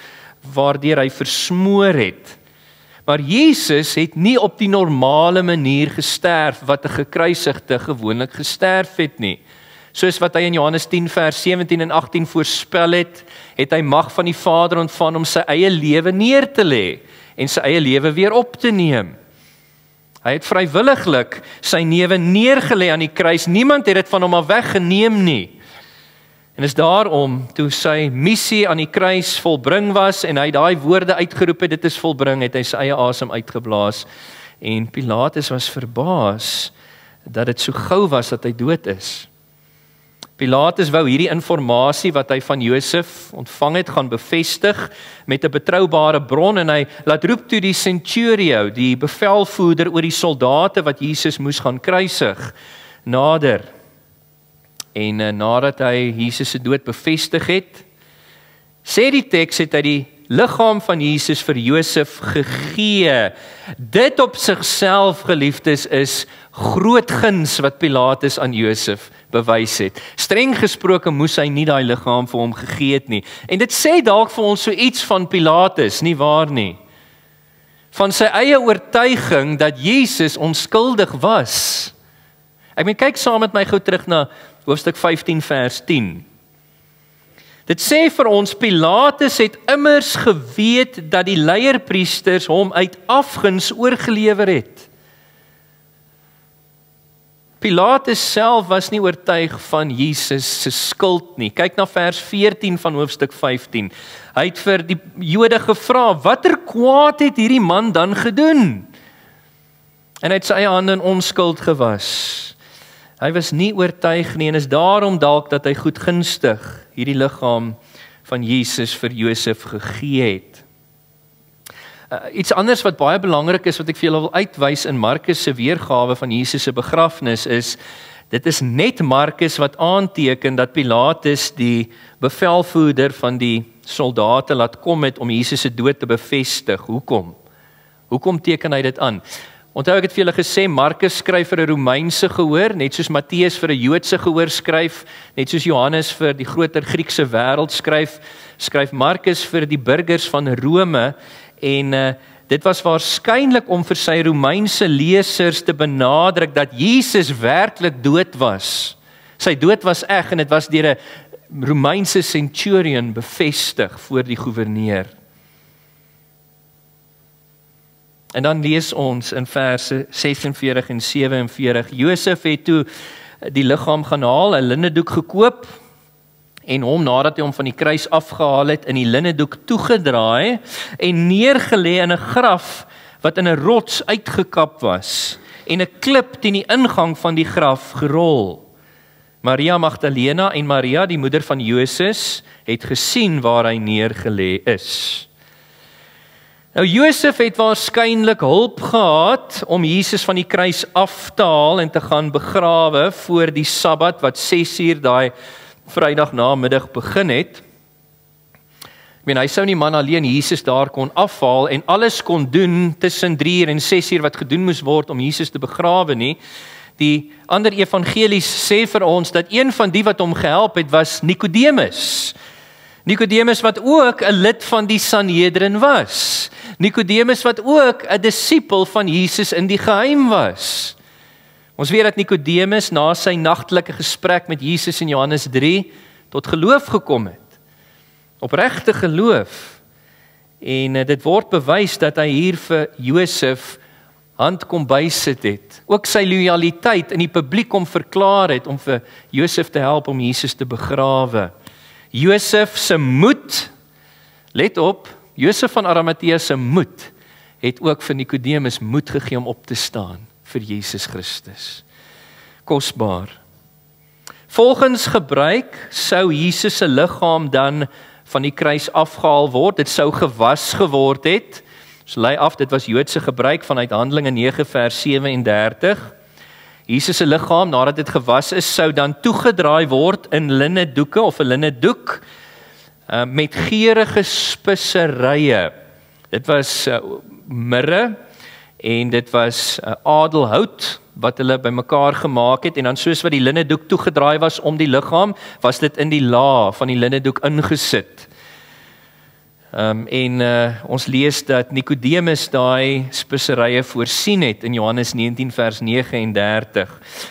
waardeur hy versmoor het. Maar Jesus het nie op die normale manier gesterf wat 'n gekruisigde gewoonlik gesterf het nie. Soos wat hy in Johannes 10 vers 17 en 18 voorspel het hy mag van die Vader ontvang om sy eie lewe neer te lê en sy eie lewe weer op te neem. Hy het vrywilliglik sy lewe neergelê aan die kruis. Niemand het dit van hom af weggeneem nie. En is daarom, toe sy missie aan die kruis volbring was, en hy daai woorde uitgeroep het, dit is volbring, het hy sy eie asem uitgeblaas. En Pilatus was verbaas, dat dit so gou was dat hy dood is. Pilatus wou hierdie inligting wat hy van Josef ontvang het, gaan bevestig met 'n betroubare bron, en hy laat roep toe die centurio, die bevelvoerder oor die soldate wat Jesus moes gaan kruisig, nader. En nadat hy Jesus se dood bevestig het, sê die teks, het hy die liggaam van Jesus vir Josef gegee. Dit op sigself, geliefdes, is groot guns wat Pilatus aan Josef bewys het. Streng gesproke moes hy nie daai liggaam vir hom gegee het nie. En dit sê dalk vir ons so iets van Pilatus, nie waar nie? Van sy eie oortuiging dat Jesus onskuldig was. Ek meen, kyk saam met my gou terug na hoofstuk 15 vers 10. Dit sê vir ons, Pilatus het immers geweet dat die leierpriesters hom uit afguns oorgelewer het. Pilatus self was nie oortuig van Jesus se skuld nie. Kyk na vers 14 van hoofstuk 15. Hy het vir die Jode gevra, watter kwaad het hierdie man dan gedoen? En hy het sy eie hande in onskuld gewas. Hy was nie oortuig nie, en is daarom dalk dat hy goedgunstig hierdie liggaam van Jesus vir Josef gegee het. Iets anders wat baie belangrik is, wat ek vir julle wil uitwys in Markus se weergawe van Jesus se begrafnis is, dit is net Markus wat aanteken dat Pilatus die bevelvoerder van die soldate laat kom het om Jesus se dood te bevestig. Hoekom? Hoekom teken hy dit aan? Onthou ek het vir julle gesê, Markus skryf vir 'n Romeinse gehoor, net soos Matteus vir 'n Joodse gehoor skryf, net soos Johannes vir die groter Griekse wêreld skryf Markus vir die burgers van Rome, en dit was waarskynlik om vir sy Romeinse lesers te benadruk dat Jesus werklik dood was. Sy dood was eg, en dit was deur 'n Romeinse centurion bevestig voor die goewerneur. En dan lees ons in verse 46 en 47, Josef het toe die liggaam gaan haal, 'n linnedoek gekoop, en hom, nadat hy hom van die kruis afgehaal het, in die linnedoek toegedraai, en neergelê in 'n graf, wat in 'n rots uitgekap was, en 'n klip teen die ingang van die graf gerol. Maria Magdalena en Maria, die moeder van Joses, het gesien waar hy neergelê is. Nou Josef het waarskynlik hulp gehad om Jesus van die kruis af te haal en te gaan begrawe voor die Sabbat wat 6:00 daai Vrydag namiddag begin het. Ek meen, hy sou nie man alleen Jesus daar kon afhaal en alles kon doen tussen 3:00 en 6:00 wat gedoen moes word om Jesus te begrawe nie. Die ander evangelies sê vir ons dat een van die wat hom gehelp het was Nikodemus. Nikodemus wat ook 'n lid van die Sanhedrin was. Nikodemus wat ook 'n disipel van Jesus in die geheim was. Ons weet dat Nikodemus na sy nagtelike gesprek met Jesus in Johannes 3 tot geloof gekom het. Opregte geloof. En dit word bewys dat hy hier vir Josef hand kom bysit het. Ook sy loyaliteit in die publiek kom verklaar het om vir Josef te help om Jesus te begrawe. Josef se moed, let op, Josef van Arimatea se moed het ook vir Nikodemus moed gegee om op te staan vir Jesus Christus. Kosbaar. Volgens gebruik sou Jesus se liggaam dan van die kruis afgehaal word, dit sou gewas geword het. So lei af, dit was Joodse gebruik vanuit Handelinge 9 vers 37. Jesus se liggaam, nadat dit gewas is, sou dan toegedraai word in linnedoeke of 'n linnedoek met geurende speserye. Dit was mirre en dit was adelhout wat hulle bymekaar gemaak het, en dan soos wat die linnedoek toegedraai was om die liggaam, was dit in die laag van die linnedoek ingesit. Ons lees dat Nikodemus daai speserye voorsien het in Johannes 19 vers 39.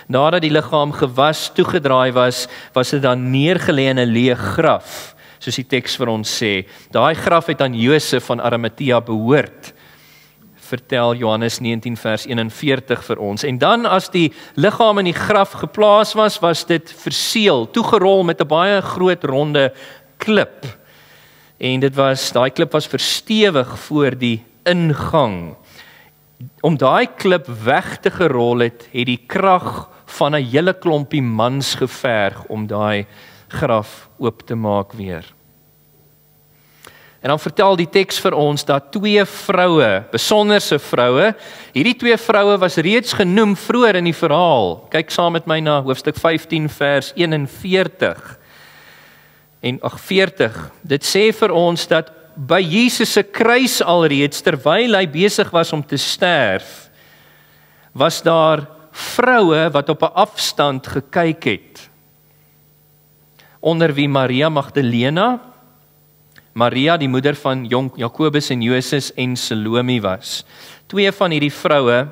Nadat die liggaam gewas toegedraai was, was dit dan neergelê in 'n leë graf, soos die teks vir ons sê. Daai graf het aan Josef van Arimatea behoort. vertel Johannes 19 vers 41 vir ons. En dan as die liggaam in die graf geplaas was, was dit verseël, toegerol met 'n baie groot ronde klip. En daai klip was verstewig voor die ingang. Om daai klip weg te gerol het die krag van 'n hele klompie mans geverg om daai graf oop te maak weer. En dan vertel die teks vir ons dat 2 vroue, besonderse vroue, hierdie 2 vroue was reeds genoem vroeër in die verhaal. Kyk saam met my na hoofstuk 15 vers 41 en 40. Dit sê vir ons dat by Jesus se kruis alreeds, terwyl hy besig was om te sterf, was daar vroue wat op 'n afstand gekyk het. Onder wie Maria Magdalena, Maria die moeder van Jakobus en Joses en Salome was. 2 van hierdie vroue,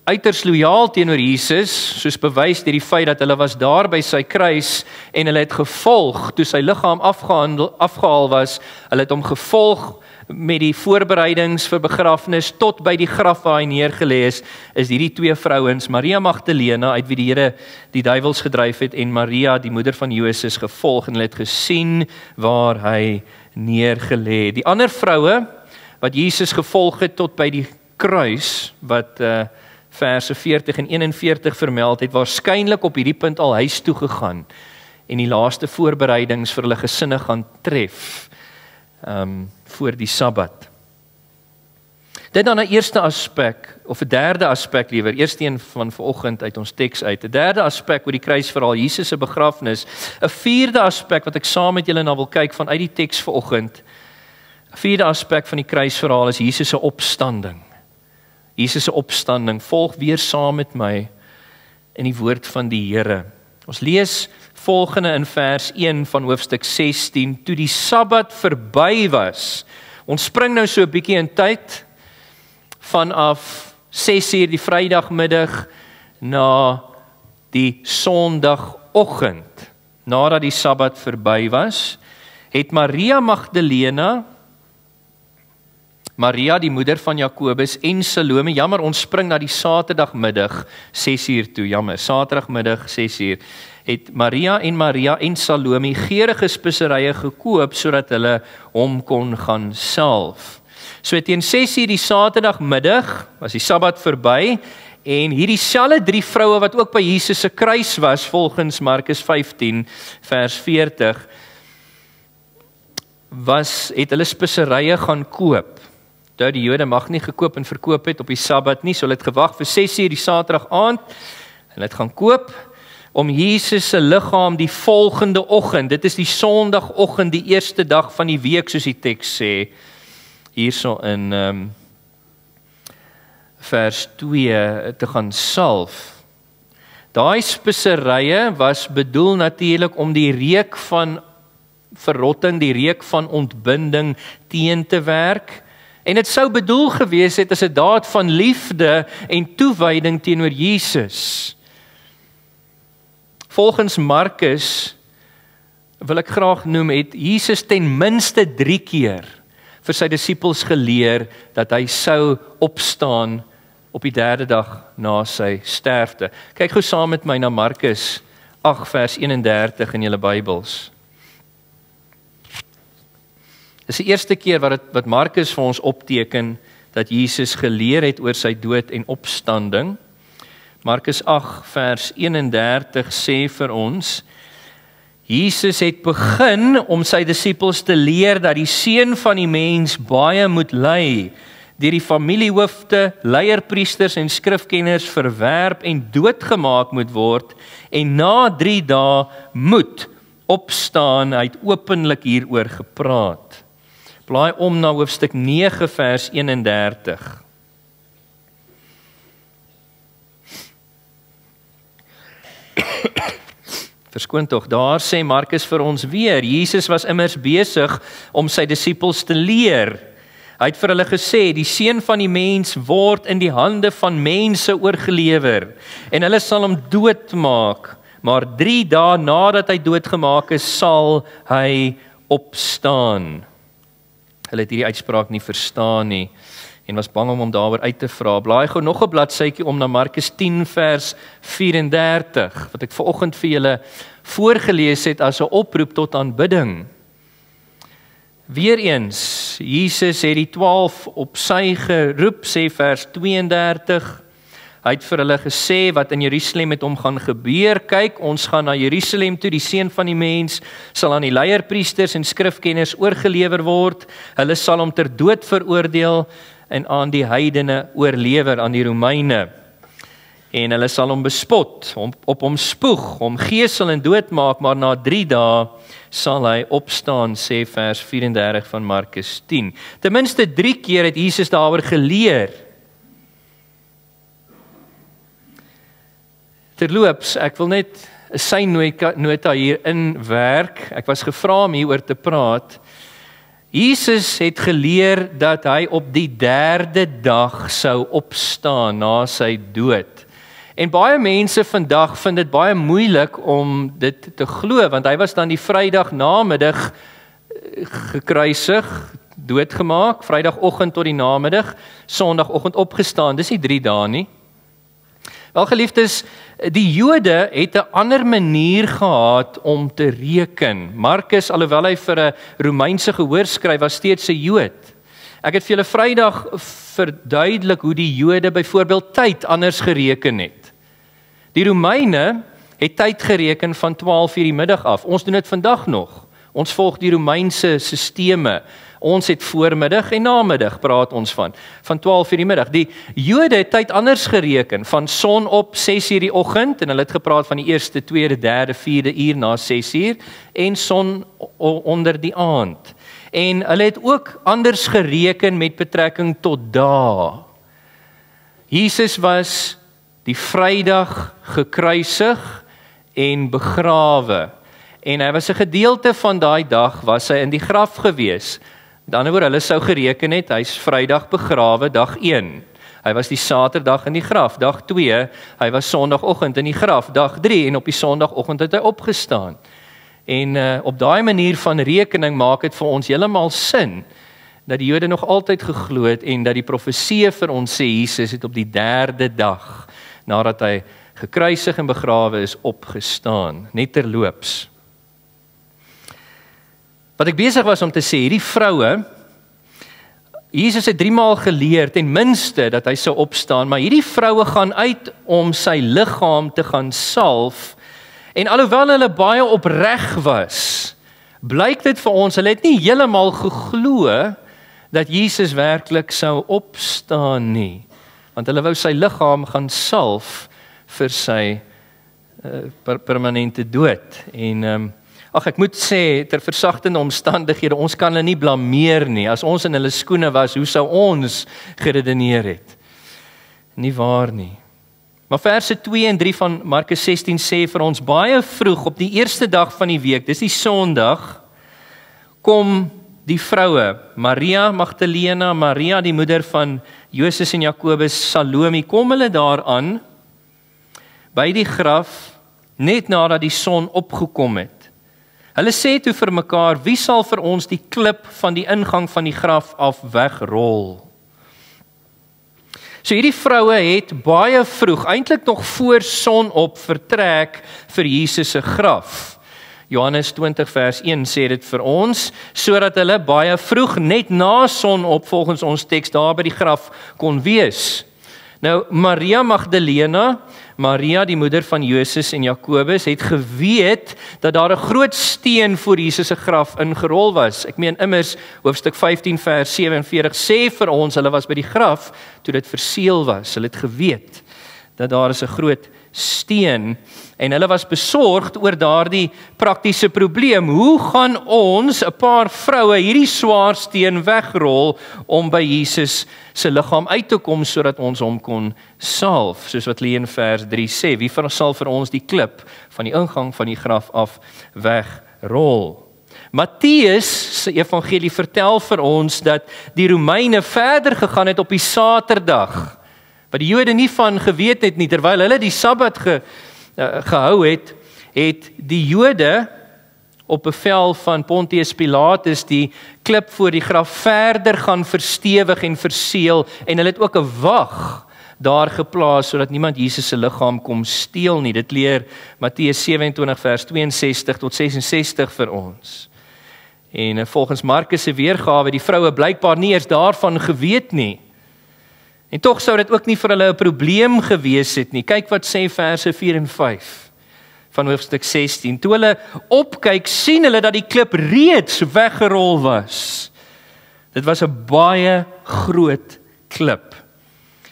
uiters lojaal teenoor Jesus, soos bewys deur die feit dat hulle was daar by sy kruis en hulle het gevolg toe sy liggaam afgehaal was. Hulle het hom gevolg met die voorbereidings vir begrafnis tot by die graf waar hy neergelê is hierdie 2 vrouens, Maria Magdalena uit wie die Here die duiwels gedryf het en Maria die moeder van Joses gevolg en hulle het gesien waar hy neergelê het. Die ander vroue wat Jesus gevolg het tot by die kruis wat verse 40 en 41 vermeld het, waarskynlik op hierdie punt al huis toe gegaan en die laaste voorbereidings vir hulle gesinne gaan tref voor die Sabbat. Dit dan 'n eerste aspek, of 'n derde aspek liewer, eerste een van vanoggend uit ons teks uit. 'n Derde aspek oor die kruisverhaal, Jesus se begrafnis. 'n Vierde aspek wat ek saam met julle na wil kyk vanuit die teks vanoggend. 'n Vierde aspek van die kruisverhaal is Jesus se opstanding. Jesus se opstanding. Volg weer saam met my in die woord van die Here. Ons lees volgende in vers 1 van hoofstuk 16. Toe die Sabbat verby was. Ons spring nou so 'n bietjie in tyd vanaf 6:00 die Vrydagmiddag na die Sondagoggend. Nadat die Sabbat verby was, het Maria Magdalena, Maria die moeder van Jakobus en Salome, jammer ons spring na die Saterdagmiddag 6:00 toe, jammer, Saterdagmiddag 6:00, het Maria en Salome geurende speserye gekoop sodat hulle hom kon gaan salf. So teen 6:00 die Saterdagmiddag was die Sabbat verby en hierdie selfde 3 vroue wat ook by Jesus se kruis was volgens Markus 15 vers 40 het hulle speserye gaan koop. Die Jode mag nie gekoop en verkoop het op die Sabbat nie, so hulle het gewag vir 6:00 die Saterdag aand en hulle het gaan koop om Jesus se liggaam die volgende oggend, dit is die Sondagoggend, die eerste dag van die week soos die teks sê, hierso in vers 2 te gaan salf. Daai speserye was bedoel natuurlik om die reuk van verrotting, die reuk van ontbinding teen te werk. En dit sou bedoel gewees het as 'n daad van liefde en toewyding teenoor Jesus. Volgens Markus, wil ek graag noem, het Jesus ten minste 3 keer vir sy disippels geleer dat hy sou opstaan op die 3de dag na sy sterfte. Kyk gou saam met my na Markus 8 vers 31 in julle Bybels. Dis die eerste keer wat Markus vir ons opteken dat Jesus geleer het oor sy dood en opstanding. Markus 8 vers 31 sê vir ons, Jesus het begin om sy disippels te leer dat die Seun van die mens baie moet ly, deur die familiehoofde, leierpriesters en skrifkenners verwerp en doodgemaak moet word en na 3 dae moet opstaan. Hy het openlik hieroor gepraat. Blaai om na hoofstuk 9 vers 31. Verskoon tog, daar sê Markus vir ons weer, Jesus was immers besig om sy disippels te leer. Hy het vir hulle gesê, die Seun van die mens word in die hande van mense oorgelewer en hulle sal hom doodmaak, maar 3 dae nadat hy doodgemaak is, sal hy opstaan. Hulle het hierdie uitspraak nie verstaan nie. en was bang om hom daaroor uit te vra. Blaai gou nog 'n bladsytjie om na Markus 10 vers 34, wat ek vanoggend vir julle voorgelees het as 'n oproep tot aanbidding. Weereens, Jesus het die 12 op sy geroep, sê vers 32. Hy het vir hulle gesê wat in Jerusalem met hom gaan gebeur. Kyk, ons gaan na Jerusalem toe, die seun van die mens sal aan die leierpriesters en skrifkenners oorgelewer word. Hulle sal hom ter dood veroordeel en aan die heidene oorlewer, aan die Romeine. En hulle sal hom bespot, op hom spoeg, hom gesel en doodmaak, maar na 3 dae sal hy opstaan, sê vers 34 van Markus 10. Ten minste 3 keer het Jesus daaroor geleer. Terloops, ek wil net 'n synota hier inwerk. Ek was gevra om hieroor te praat. Jesus het geleer dat hy op die 3de dag sou opstaan na sy dood. En baie mense vandag vind dit baie moeilik om dit te glo, want hy was dan die Vrydag namiddag gekruisig, doodgemaak, Vrydagoggend tot die namiddag, Sondagoggend opgestaan. Dis nie 3 dae nie. Wel geliefdes, die Jode het 'n ander manier gehad om te reken. Markus, alhoewel hy vir 'n Romeinse gehoor skryf, was steeds 'n Jood. Ek het vir julle Vrydag verduidelik hoe die Jode byvoorbeeld tyd anders gereken het. Die Romeine het tyd gereken van 12:00 die middag af. Ons doen dit vandag nog. Ons volg die Romeinse sisteme. Ons het voormiddag en namiddag praat ons van 12:00 die middag. Die Jode het tyd anders gereken, van son op 6:00 die oggend, en hulle het gepraat van die 1ste, 2de, 3de, 4de uur na 6:00, en son onder die aand. En hulle het ook anders gereken met betrekking tot dae. Jesus was die Vrydag gekruisig en begrawe. En hy was 'n gedeelte van daai dag, was hy in die graf gewees. Met ander woorde, hulle sou gereken het, hy's Vrydag begrawe, dag 1. Hy was die Saterdag in die graf, dag 2. Hy was Sondagoggend in die graf, dag 3. En op die Sondagoggend het hy opgestaan. En op daai manier van rekening maak dit vir ons heeltemal sin, dat die Jode nog altyd geglo het, en dat die profeseë vir ons sê, Jesus het op die 3de dag, nadat hy gekruisig en begrawe is, opgestaan, net terloops. Wat ek besig was om te sê, hierdie vroue, Jesus het 3 maal geleer, ten minste, dat hy sou opstaan, maar hierdie vroue gaan uit om sy liggaam te gaan salf, en alhoewel hulle baie opreg was, blyk dit vir ons, hulle het nie heeltemal geglo, dat Jesus werklik sou opstaan nie, want hulle wou sy liggaam gaan salf, vir sy permanente dood, en ek moet sê, ter versagtende omstandighede, ons kan hulle nie blameer nie. As ons in hulle skoene was, hoe sou ons geredeneer het? Nie waar nie. Maar verse 2 en 3 van Markus 16 sê vir ons, baie vroeg op die eerste dag van die week, dis die Sondag, kom die vroue, Maria Magdalena, Maria die moeder van Joses en Jakobus, Salome, kom hulle daaraan, by die graf, net nadat die son opgekom het. Hulle sê toe vir mekaar, wie sal vir ons die klip van die ingang van die graf af wegrol? So hierdie vroue het baie vroeg, eintlik nog voor son op, vertrek vir Jesus se graf. Johannes 20 vers 1 sê dit vir ons, sodat hulle baie vroeg, net na son op, volgens ons teks, daar by die graf kon wees. Nou, Maria Magdalena, Maria die moeder van Joses en Jakobus, het geweet dat daar 'n groot steen voor Jesus se graf ingerol was. Ek meen immers, hoofstuk 15 vers 47 sê vir ons, hulle was by die graf toe dit verseël was. Hulle het geweet dat daar is 'n groot steen, en hulle was besorgd oor daardie praktiese probleem. Hoe gaan ons, 'n paar vroue, hierdie swaar steen wegrol om by Jesus se liggaam uit te kom, sodat ons hom kon salf, soos wat Leen vers 3 sê, wie sal vir ons die klip van die ingang van die graf af wegrol? Matteus se evangelie vertel vir ons dat die Romeine verder gegaan het op die Saterdag, wat die Jode nie van geweet het nie, terwyl hulle die Sabbat gehou het, het die Jode op bevel van Pontius Pilatus die klip voor die graf verder gaan verstewig en verseël, en hulle het ook 'n wag daar geplaas sodat niemand Jesus se liggaam kom steel nie. Dit leer Matteus 27 vers 62 tot 66 vir ons. En volgens Markus se weergawe die vroue blykbaar nie eers daarvan geweet nie. En tog sou dit ook nie vir hulle 'n probleem gewees het nie. Kyk wat sê verse 4 en 5 van hoofstuk 16. Toe hulle opkyk, sien hulle dat die klip reeds weggerol was. Dit was 'n baie groot klip.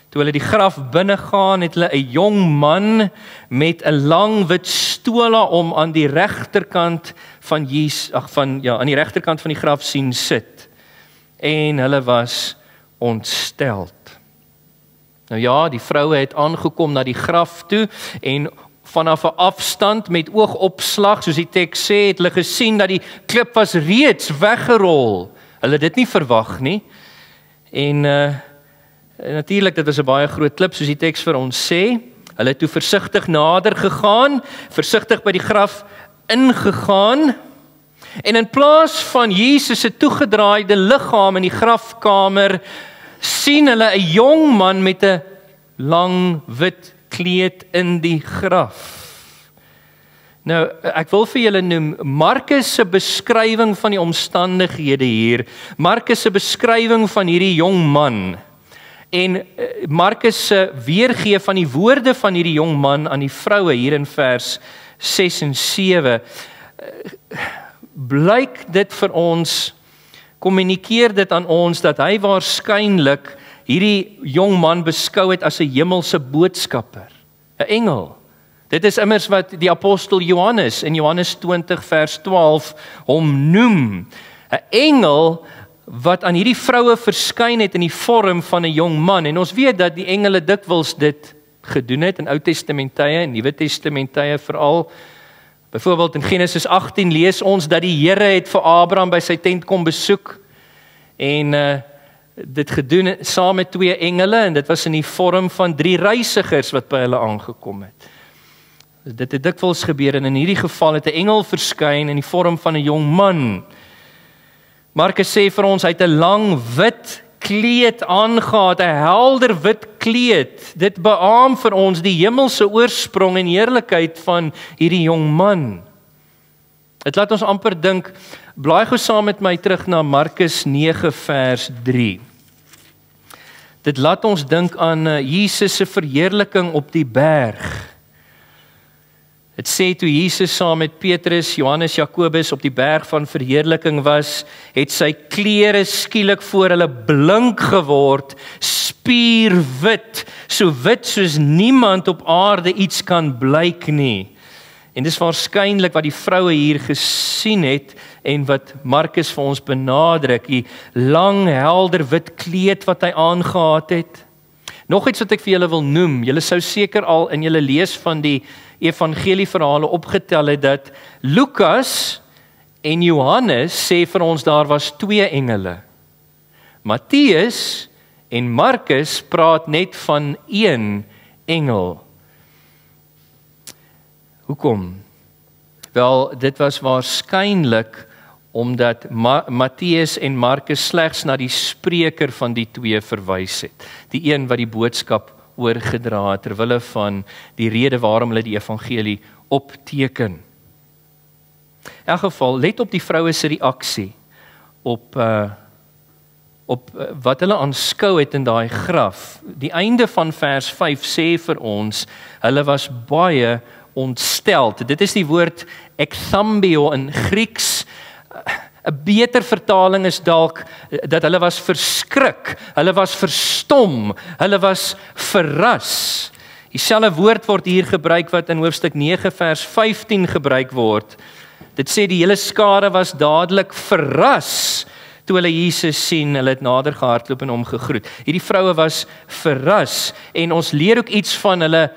Toe hulle die graf binnegaan, het hulle 'n jong man met 'n lang wit stola om aan die regterkant van aan die regterkant van die graf sien sit. En hulle was ontsteld. Nou ja, die vroue het aangekom na die graf toe en vanaf 'n afstand met oogopslag, soos die teks sê, het hulle gesien dat die klip was reeds weggerol. Hulle het dit nie verwag nie. En natuurlik, dit was 'n baie groot klip, soos die teks vir ons sê. Hulle het toe versigtig nader gegaan, versigtig by die graf ingegaan, en in plaas van Jesus se toegedraaide liggaam in die grafkamer, sien hulle 'n jong man met 'n lang wit kleed in die graf. Nou, ek wil vir julle noem Markus se beskrywing van die omstandighede hier, Markus se beskrywing van hierdie jong man, en Markus se weergee van die woorde van hierdie jong man aan die vroue hier in vers 6 en 7, blyk dit vir ons, kommunikeer dit aan ons dat hy waarskynlik hierdie jong man beskou het as 'n hemelse boodskapper, 'n engel. Dit is immers wat die apostel Johannes in Johannes 20 vers 12 hom noem, 'n engel wat aan hierdie vroue verskyn het in die vorm van 'n jong man. En ons weet dat die engele dikwels dit gedoen het in Ou Testament tye en Nuwe Testament tye veral. Byvoorbeeld in Genesis 18 lees ons dat die Here het vir Abraham by sy tent kom besoek en dit gedoen saam met 2 engele, en dit was in die vorm van 3 reisigers wat by hulle aangekom het. Dit het dikwels gebeur, en in hierdie geval het 'n engel verskyn in die vorm van 'n jong man. Markus sê vir ons, hy het 'n lang wit kleed aangetree, 'n helder wit kleed. Dit beamoen vir ons die hemelse oorsprong en heerlikheid van hierdie jong man. Dit laat ons amper dink, blaai gou saam met my terug na Markus 9 vers 3. Dit laat ons dink aan Jesus se verheerliking op die berg. Dit sê toe Jesus saam met Petrus, Johannes, Jakobus op die berg van verheerliking was, het sy klere skielik voor hulle blink geword, spierwit, so wit soos niemand op aarde iets kan blyk nie. En dis waarskynlik wat die vroue hier gesien het en wat Markus vir ons benadruk, die lang, helder wit kleed wat hy aangetree het. Nog iets wat ek vir julle wil noem, julle sou seker al in julle lees van die evangelieverhale opgetel het dat Lukas en Johannes sê vir ons daar was 2 engele. Matteus en Markus praat net van 1 engel. Hoekom? Wel, dit was waarskynlik omdat Matteus en Markus slegs na die spreker van die 2 verwys het. Die een wat die boodskap oorgedra het, terwille van die rede waarom hulle die evangelie opteken. In elk geval, let op die vroue se reaksie op wat hulle aanskou het in daai graf. Die einde van vers 5 sê vir ons, hulle was baie ontsteld. Dit is die woord ekthambio in Grieks. 'n beter vertaling is dalk dat hulle was verskrik, hulle was verstom, hulle was verras. Dieselfde woord word hier gebruik wat in hoofstuk 9 vers 15 gebruik word. Dit sê die hele skare was dadelik verras toe hulle Jesus sien, hulle het nader gehardloop en hom gegroet. Hierdie vroue was verras en ons leer ook iets van hulle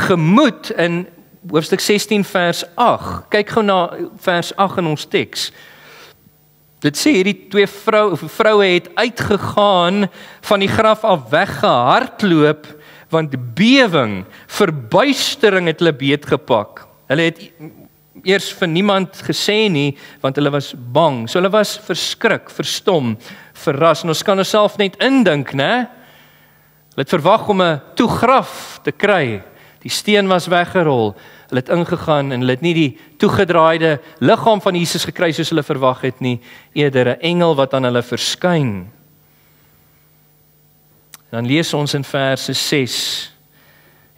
gemoed in hoofstuk 16 vers 8. Kyk gou na vers 8 in ons teks. Dit sê hierdie 2 vroue het uitgegaan van die graf af weggehardloop, want bewering, verbuistering het hulle beetgepak. Hulle het eers vir niemand gesê nie, want hulle was bang. So hulle was verskrik, verstom, verras. En ons kan onsself net indink, né? Hulle het verwag om 'n toegraf te kry. Die steen was weggerol. Hulle het ingegaan en hulle het nie die toegedraaide liggaam van Jesus gekry soos hulle verwag het nie, eerder 'n engel wat aan hulle verskyn. Dan lees ons in verse 6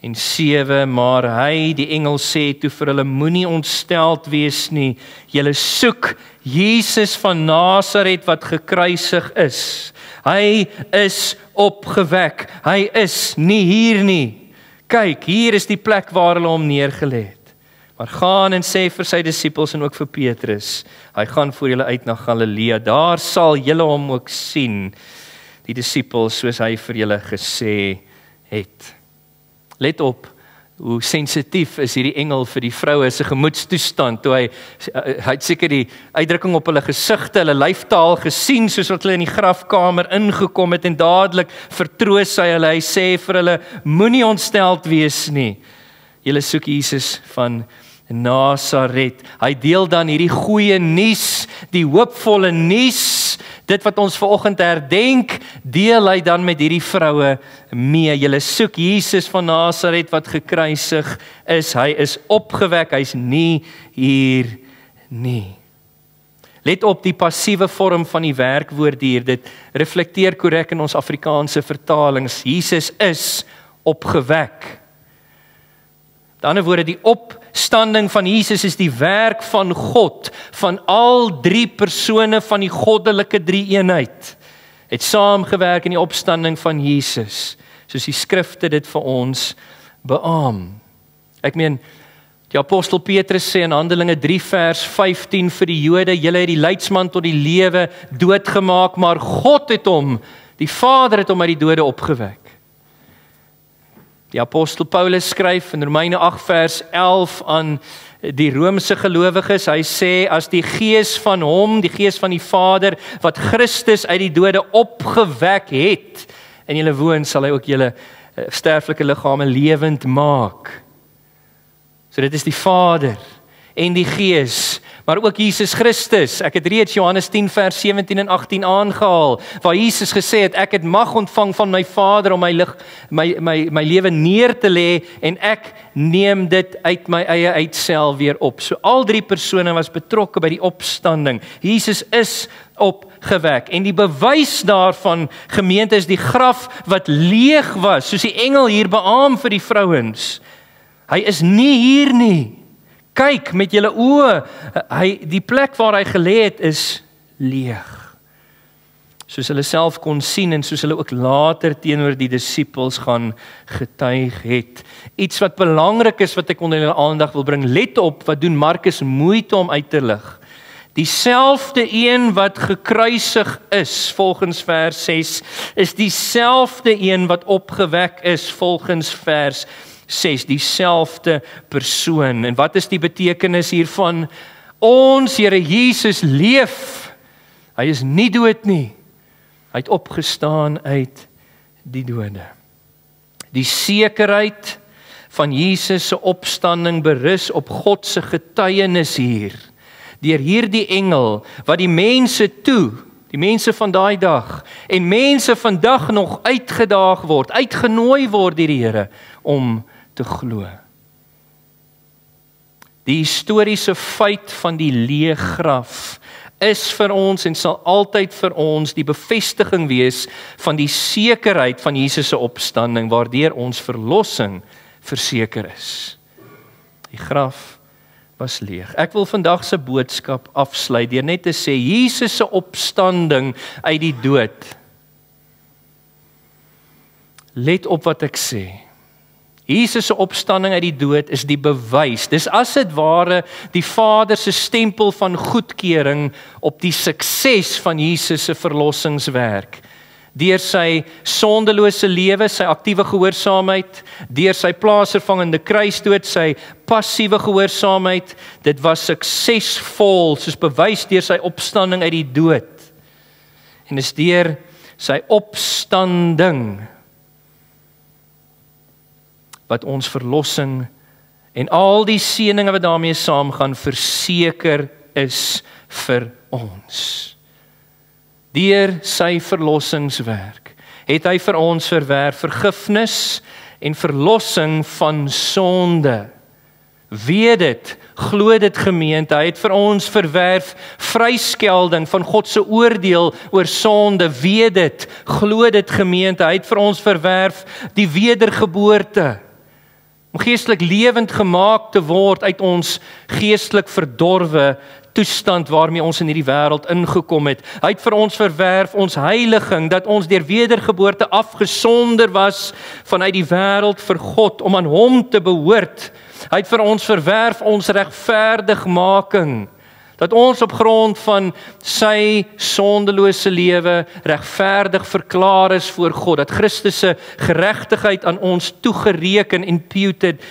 en 7, maar hy, die engel, sê toe vir hulle, moenie ontsteld wees nie, julle soek Jesus van Nasaret wat gekruisig is. Hy is opgewek, hy is nie hier nie. Kyk, hier is die plek waar hulle hom neergelê het. Maar gaan en sê vir sy disippels en ook vir Petrus, hy gaan voor julle uit na Galilea, daar sal julle hom ook sien, die disippels soos hy vir julle gesê het. Let op hoe sensitief is hierdie engel vir die vroue se gemoedstoestand, toe hy het seker die uitdrukking op hulle gesigte, hulle lyfstaal gesien, soos wat hulle in die grafkamer ingekom het, en dadelik vertroos hy hulle, hy sê vir hulle, moenie ontsteld wees nie, julle soek Jesus van Nasaret. Hy deel dan hierdie goeie nuus, die hoopvolle nuus, dit wat ons vanoggend herdenk, deel hy dan met hierdie vroue mee. Julle soek Jesus van Nasaret wat gekruisig is. Hy is opgewek, hy's nie hier nie. Let op die passiewe vorm van die werkwoord hier. Dit reflekteer korrek in ons Afrikaanse vertalings. Jesus is opgewek. Met ander woorde, die opstanding van Jesus is die werk van God, van al drie persone van die goddelike drie-eenheid, het saamgewerk in die opstanding van Jesus, soos die skrifte dit vir ons beaam. Ek meen, die apostel Petrus sê in Handelinge 3 vers 15 vir die Jode, julle het die leidsman tot die lewe doodgemaak, maar God het hom, die Vader het hom uit die dode opgewek. Die apostel Paulus skryf in Romeine 8 vers 11 aan die Romeinse gelowiges, hy sê, as die gees van hom, die gees van die Vader, wat Christus uit die dode opgewek het, in julle woon, sal hy ook julle sterflike liggame lewend maak. So dit is die Vader en die Gees, maar ook Jesus Christus. Ek het reeds Johannes 10 vers 17 en 18 aangehaal, waar Jesus gesê het, ek het mag ontvang van my Vader om my lewe neer te lê, en ek neem dit uit my eie uitsel weer op. So al drie persone was betrokke by die opstanding. Jesus is opgewek, en die bewys daarvan, gemeente, is die graf wat leeg was, soos die engel hier beaam vir die vrouens. Hy is nie hier nie. Kyk met julle oë, die plek waar hy gelê het is leeg. Soos hulle self kon sien en soos hulle ook later teenoor die disippels gaan getuig het. Iets wat belangrik is wat ek onder julle aandag wil bring. Let op, wat doen Markus moeite om uit te lig. Dieselfde een wat gekruisig is, volgens vers 6, is dieselfde een wat opgewek is, volgens vers 6, dieselfde persoon. En wat is die betekenis hiervan? Ons Here Jesus leef. Hy is nie dood nie. Hy het opgestaan uit die dode. Die sekerheid van Jesus se opstanding berus op God se getuienis hier. Deur hierdie engel wat die mense die mense van daai dag en mense vandag nog uitgedaag word, uitgenooi word deur die Here om te glo. Die historiese feit van die leë graf is vir ons en sal altyd vir ons die bevestiging wees van die sekerheid van Jesus se opstanding, waardeur ons verlossing verseker is. Die graf was leeg. Ek wil vandag se boodskap afsluit deur net te sê, Jesus se opstanding uit die dood. Let op wat ek sê. Jesus se opstanding uit die dood is die bewys. Dis as dit ware die Vader se stempel van goedkeuring op die sukses van Jesus se verlossingswerk. Deur sy sondelose lewe, sy aktiewe gehoorsaamheid, deur sy plaasvervangende kruisdood, sy passiewe gehoorsaamheid, dit was suksesvol, soos bewys deur sy opstanding uit die dood. En dis deur sy opstanding wat ons verlossing En al die seëninge wat daarmee saamgaan, verseker is vir ons. Deur sy verlossingswerk het hy vir ons verwerf vergifnis en verlossing van sonde. Weet dit, glo dit gemeente, hy het vir ons verwerf vryskelding van God se oordeel oor sonde. Weet dit, glo dit gemeente, hy het vir ons verwerf die wedergeboorte. Om geestelik lewend gemaak te word uit ons geestelik verdorwe toestand waarmee ons in hierdie wêreld ingekom het. Hy het vir ons verwerf ons heiliging, dat ons deur wedergeboorte afgesonder was vanuit die wêreld vir God, om aan hom te behoort. Hy het vir ons verwerf ons regverdigmaking, dat ons op grond van sy sondelose lewe regverdig verklaar is voor God, dat Christus se geregtigheid aan ons toegereken, imputed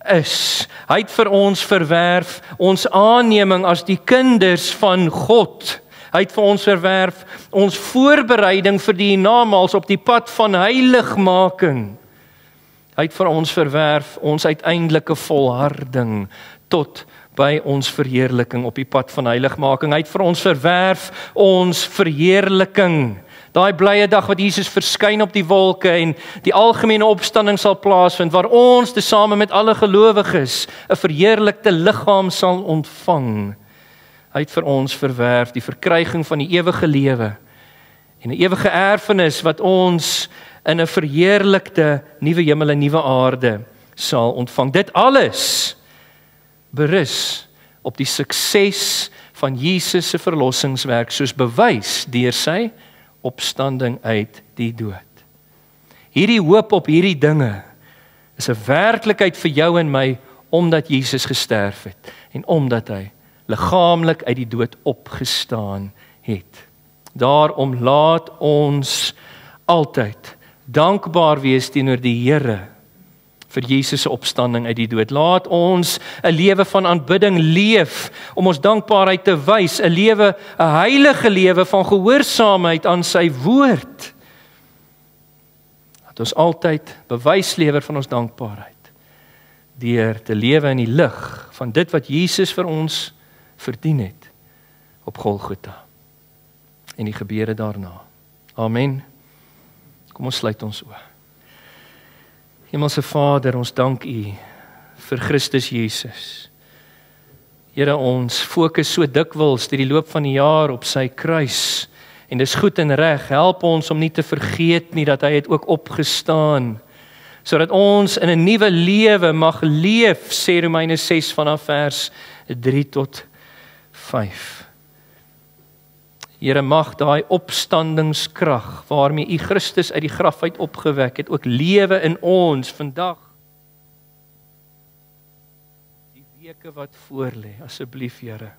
is. Hy het vir ons verwerf ons aanneming as die kinders van God. Hy het vir ons verwerf ons voorbereiding vir die hiernamaals op die pad van heiligmaking. Hy het vir ons verwerf ons uiteindelike volharding tot by ons verheerliking op die pad van heiligmaking. Hy het vir ons verwerf ons verheerliking. Daai blye dag wat Jesus verskyn op die wolke en die algemene opstanding sal plaasvind, waar ons tesame met alle gelowiges 'n verheerlikte liggaam sal ontvang. Hy het vir ons verwerf die verkryging van die ewige lewe en 'n ewige erfenis wat ons in 'n verheerlikte nuwe hemel en nuwe aarde sal ontvang. Dit alles berus op die sukses van Jesus se verlossingswerk, soos bewys deur sy opstanding uit die dood. Hierdie hoop op hierdie dinge is 'n werklikheid vir jou en my, omdat Jesus gesterf het en omdat hy liggaamlik uit die dood opgestaan het. Daarom laat ons altyd dankbaar wees teenoor die Here vir Jesus se opstanding uit die dood. Laat ons 'n lewe van aanbidding leef om ons dankbaarheid te wys, 'n heilige lewe van gehoorsaamheid aan sy woord. Laat ons altyd bewys lewer van ons dankbaarheid deur te lewe in die lig van dit wat Jesus vir ons verdien het op Golgotha en die gebeure daarna. Amen. Kom ons sluit ons oë. Hemelse Vader, ons dank U vir Christus Jesus. Here, ons fokus so dikwels deur die loop van die jaar op sy kruis, en dis goed en reg. Help ons om nie te vergeet nie dat hy het ook opgestaan, sodat ons in 'n nuwe lewe mag leef, sê Romeine 6 vanaf vers 3 tot 5. Here, mag daai opstandingskrag waarmee U Christus uit die graf uit opgewek het, ook lewe in ons vandag. Die weke wat voorlê, asseblief Here.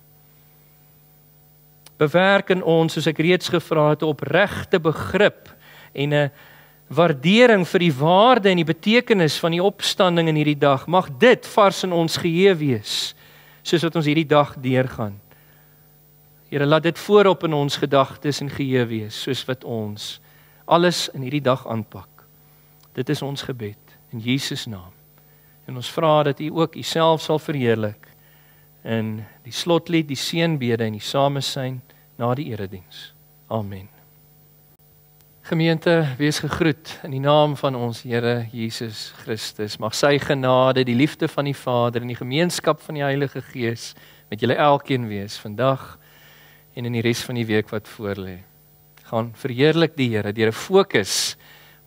Bewerk in ons, soos ek reeds gevra het, 'n opregte begrip en 'n waardering vir die waarde en die betekenis van die opstanding in hierdie dag. Mag dit vars in ons geheue wees, soos wat ons hierdie dag deurgaan. Here, laat dit voorop in ons gedagtes en geheue wees, soos wat ons alles in hierdie dag aanpak. Dit is ons gebed, in Jesus naam. En ons vra dat U ook U self sal verheerlik in die slotlied, die seënbede en die samesyn na die erediens. Amen. Gemeente, wees gegroet in die naam van ons Here Jesus Christus. Mag sy genade, die liefde van die Vader en die gemeenskap van die Heilige Gees met julle elkeen wees vandag en in die res van die week wat voorlê. Gaan verheerlik die Here deur 'n fokus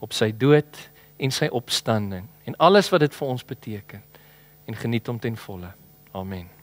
op sy dood en sy opstanding en alles wat dit vir ons beteken, en geniet hom ten volle. Amen.